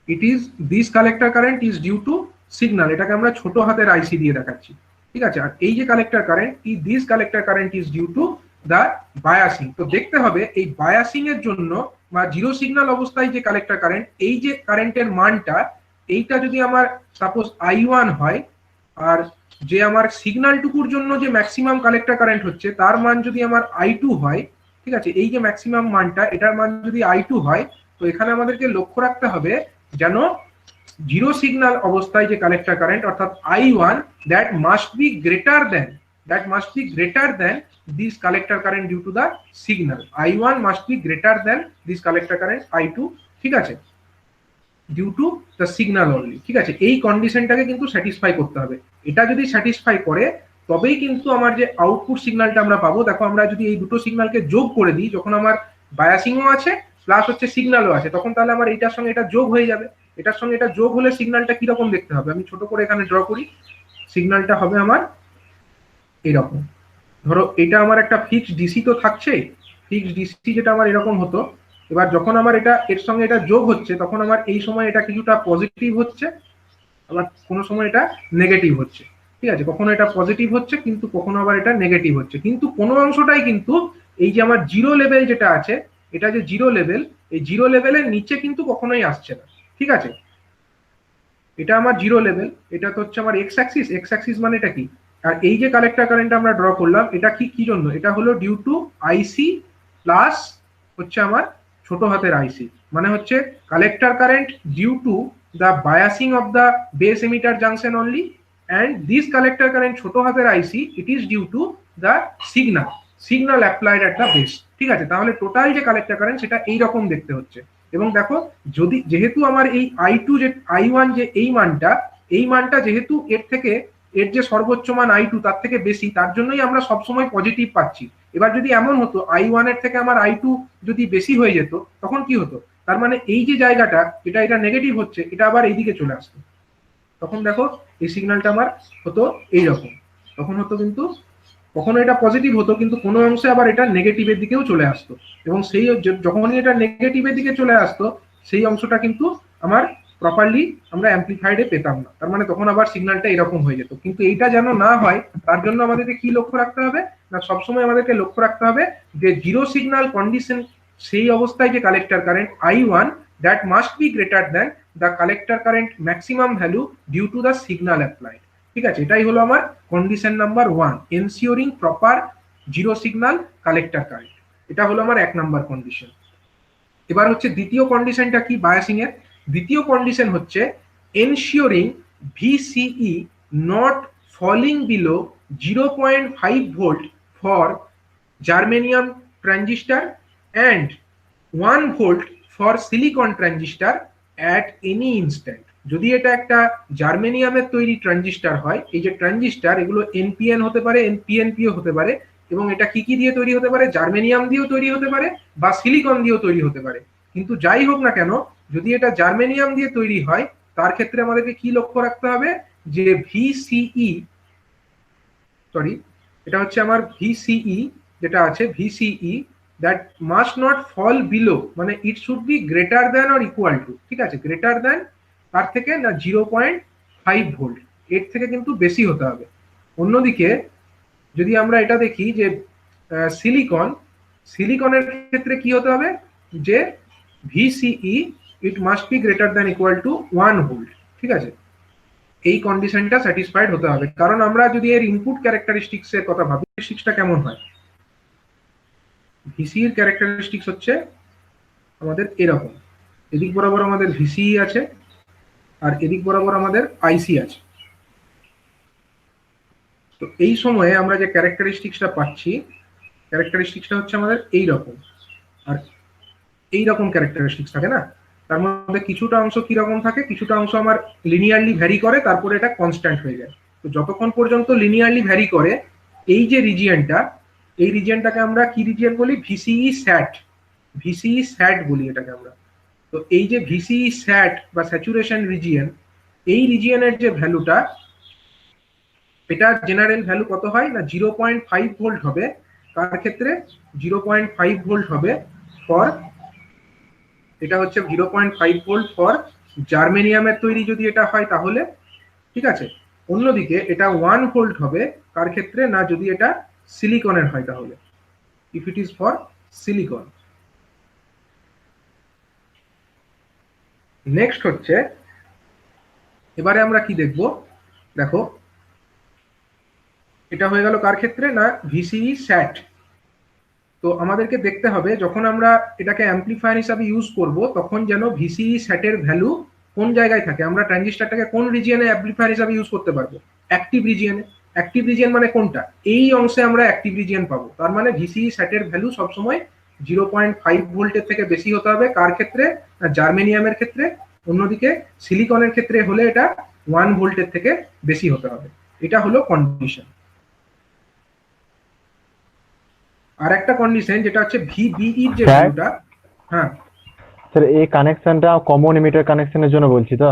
It is this collector current is due to signal, এটাকে আমরা ছোট হাতের আইসি দিয়ে দেখাচ্ছি, ঠিক আছে। আর এই যে collector current, this collector current is due to the biasing. তো দেখতে হবে এই বায়াসিং এর জন্য বা জিরো সিগন্যাল অবস্থায় যে কালেক্টর কারেন্ট, এই যে কারেন্টের মানটা, এইটা যদি আমার সাপোজ I1 হয়, আর যে আমার সিগন্যালটুকুর জন্য যে ম্যাক্সিমাম কালেক্টর কারেন্ট হচ্ছে তার মান যদি আমার I2 হয়, ঠিক আছে, এই যে ম্যাক্সিমাম মানটা এটার মান যদি I2 হয়, তো এখানে আমাদেরকে লক্ষ্য রাখতে হবে যেন জিরো সিগন্যাল অবস্থায় যে কালেক্টর কারেন্ট অর্থাৎ I1 that must be greater than this collector current due to the signal. I1 must be greater than this collector current I2, ঠিক আছে, due to the signal only, ঠিক আছে। এই কন্ডিশনটাকে কিন্তু satisfy করতে হবে। এটা যদি স্যাটিসফাই করে তবেই কিন্তু আমার যে আউটপুট সিগন্যালটা আমরা পাবো। দেখো আমরা যদি এই দুটো সিগন্যালকে যোগ করে দিই, যখন আমার বায়াসিংও আছে প্লাস হচ্ছে সিগন্যালও আছে, তখন তাহলে আমার এইটার সঙ্গে এটা যোগ হয়ে যাবে। এটার সঙ্গে এটা যোগ হলে সিগন্যালটা কিরকম দেখতে হবে, আমি ছোট করে এখানে ড্র করি। সিগন্যালটা হবে আমার এরকম। ধরো এটা আমার একটা ফিক্সড ডিসি তো থাকছে, ফিক্সড ডিসি যেটা আমার এরকম হতো। এবার যখন আমার এটা এর সঙ্গে এটা যোগ হচ্ছে, তখন আমার এই সময় এটা কিছুটা পজিটিভ হচ্ছে, আবার কোনো সময় এটা নেগেটিভ হচ্ছে, ঠিক আছে। কখনো এটা পজিটিভ হচ্ছে কিন্তু কখনো আবার এটা নেগেটিভ হচ্ছে, কিন্তু কোনো অংশটাই কিন্তু এই যে আমার জিরো লেভেল যেটা আছে, এটা যে জিরো লেভেল, এই জিরো লেভেলের নিচে কিন্তু কখনোই আসছে না, ঠিক আছে। এটা আমার জিরো লেভেল, এটা তো হচ্ছে আমার এক্স অ্যাক্সিস, এক্স অ্যাক্সিস মানে এটা কি, আর এই যে কালেক্টর কারেন্ট আমরা ড্র করলাম এটা কি কি জন্য, এটা হলো ডিউ টু আইসি প্লাস হচ্ছে আমার ছোট হাতের আইসি, মানে হচ্ছে collector current due to the biasing of the base emitter junction only, and this collector current ছোট হাতের IC it is due to the signal applied at the base, ঠিক আছে। তাহলে টোটাল যে কালেক্টর কারেন্ট সেটা এই রকম দেখতে হচ্ছে। এবং দেখো যদি যেহেতু আমার এই I2 যে I1 যে এই মানটা যেহেতু এর থেকে এর যে সর্বোচ্চ মান I2 তার থেকে বেশি, তার জন্যই আমরা সবসময় পজিটিভ পাচ্ছি। এবার যদি এমন হতো I1 এর থেকে আমার I2 যদি বেশি হয়ে যেত, তখন কি হতো, তার মানে এই যে জায়গাটা যেটা এটা নেগেটিভ হচ্ছে এটা আবার এইদিকে চলে আসতো, তখন দেখো এই সিগন্যালটা আমার হতো এইরকম। তখন হতো কিন্তু কখনো এটা পজিটিভ হতো কিন্তু কোনো অংশে আবার এটা নেগেটিভের দিকেও চলে আসতো, এবং সেই যখনই এটা নেগেটিভের দিকে চলে আসতো সেই অংশটা কিন্তু আমার প্রপারলি আমরা অ্যাম্পলিফাইডে পেতাম না, তার মানে তখন আবার সিগন্যালটা এরকম হয়ে যেত। কিন্তু এইটা যেন না হয় তার জন্য আমাদেরকে কি লক্ষ্য রাখতে হবে না, সবসময় আমাদেরকে লক্ষ্য রাখতে হবে যে জিরো সিগন্যাল কন্ডিশন, সেই অবস্থায় যে collector current I1 that must be greater than the collector current maximum value due to the signal applied, ঠিক আছে। এটাই হলো আমার condition number 1, ensuring proper zero signal collector current. এটা হলো আমার 1 নাম্বার কন্ডিশন। এবার হচ্ছে দ্বিতীয় কন্ডিশনটা কি বায়াসিং এর, দ্বিতীয় কন্ডিশন হচ্ছে ensuring VCE not falling below 0.5 volt for germanium transistor and 1 volt for silicon transistor at any instant। যদি এটা একটা জার্মেনিয়ামের তৈরি ট্রানজিস্টার হয়, এই যে ট্রানজিস্টার এগুলো এনপিএন হতে পারে, এনপিএনপিও হতে পারে, এবং এটা কি কি দিয়ে তৈরি হতে পারে, জার্মেনিয়াম দিয়েও তৈরি হতে পারে বা সিলিকন দিয়েও তৈরি হতে পারে। কিন্তু যাই হোক না কেন, যদি এটা জার্মেনিয়াম দিয়ে তৈরি হয় তার ক্ষেত্রে আমাদেরকে কি লক্ষ্য রাখতে হবে যে ভিসিই, সরি এটা হচ্ছে আমার ভিসিই যেটা আছে, VCE that must not fall below, মানে it should be greater than or equal to, ঠিক আছে, গ্রেটার দ্যান তার থেকে না 0.5 ভোল্ট, এর থেকে কিন্তু বেশি হতে হবে। অন্যদিকে যদি আমরা এটা দেখি যে সিলিকনের ক্ষেত্রে কি হতে হবে যে VCE it must be greater than equal to 1 volt, ঠিক আছে। এই কন্ডিশনটা স্যাটিসফাইড হতে হবে, কারণ আমরা যদি এর ইনপুট ক্যারেক্টারিস্টিক্স এর কথা ভাবি, ক্যারেক্টারিস্টিক্সটা কেমন হয়, ভিসি এর ক্যারেক্টারিস্টিক্স হচ্ছে আমাদের এরকম, এদিক বরাবর আমাদের ভিসি আছে, আর এদিক বরাবর আমাদের আইসি আছে। তো এই সময়ে আমরা যে ক্যারেক্টারিস্টিক্সটা পাচ্ছি, ক্যারেক্টারিস্টিক্সটা হচ্ছে আমাদের এই রকম, আর এই রকম ক্যারেক্টারিস্টিক্স থাকে না, তার মধ্যে কিছুটা অংশ কিরকম থাকে, কিছুটা অংশ আমার লিনিয়ারলি ভ্যারি করে, তারপরে এটা কনস্ট্যান্ট হয়ে যায়। তো যতক্ষণ পর্যন্ত লিনিয়ারলি ভ্যারি করে এই যে রিজিয়নটা, এই রিজিয়নটাকে আমরা কি রিজিয়ন বলি, ভিসিই স্যাট, ভিসিই স্যাট বলি এটাকে আমরা। তো এই যে ভিসিই স্যাট বা স্যাচুরেশন রিজিয়ন, এই রিজিয়নের যে ভ্যালুটা, এটার জেনারেল ভ্যালু কত হয় না 0.5 ভোল্ট হবে। কার ক্ষেত্রে 0.5 ভোল্ট হবে ফর, এটা হচ্ছে 0.5 ভোল্ট ফর জার্মেনিয়ামের তৈরি যদি এটা হয় তাহলে, ঠিক আছে। অন্যদিকে এটা 1 ভোল্ট হবে কার ক্ষেত্রে না যদি এটা সিলিকনের হয় তাহলে, if it is for silicon. Next হচ্ছে, এবারে আমরা কি দেখব, দেখো এটা হয়ে গেল কার ক্ষেত্রে না ভিসিই স্যাট। তো আমাদেরকে দেখতে হবে যখন আমরা এটাকে অ্যাম্পলিফায়ার হিসাবে ইউজ করব তখন যেন ভিসিই স্যাটের ভ্যালু কোন জায়গায় থাকে, আমরা ট্রানজিস্টরটাকে কোন রিজিয়নে অ্যাম্পলিফায়ার হিসাবে ইউজ করতে পারবো, অ্যাক্টিভ রিজিয়নে। অ্যাক্টিভ রিজিয়ন মানে কোনটা, এই অংশে আমরা অ্যাক্টিভ রিজিয়ন পাবো। তার মানে ভিসিই স্যাটের ভ্যালু সবসময় 0.5 ভোল্টের থেকে বেশি হতে হবে কার ক্ষেত্রে না জার্মেনিয়ামের ক্ষেত্রে। অন্যদিকে সিলিকনের ক্ষেত্রে হলে এটা 1 ভোল্টের থেকে বেশি হতে হবে। এটা হলো কন্ডিশন। আর একটা কন্ডিশন যেটা হচ্ছে ভিবিই যে স্যার? ভ্যালুটা, হ্যাঁ স্যার এই কানেকশনটা কমন এমিটার কানেকশনের জন্য বলছি তো?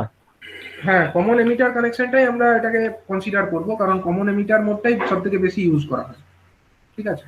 হ্যাঁ, কমন এমিটার কানেকশনটাই আমরা এটাকে কনসিডার করব, কারণ কমন এমিটার মোডটাই সব থেকে বেশি ইউজ করা হয়, ঠিক আছে।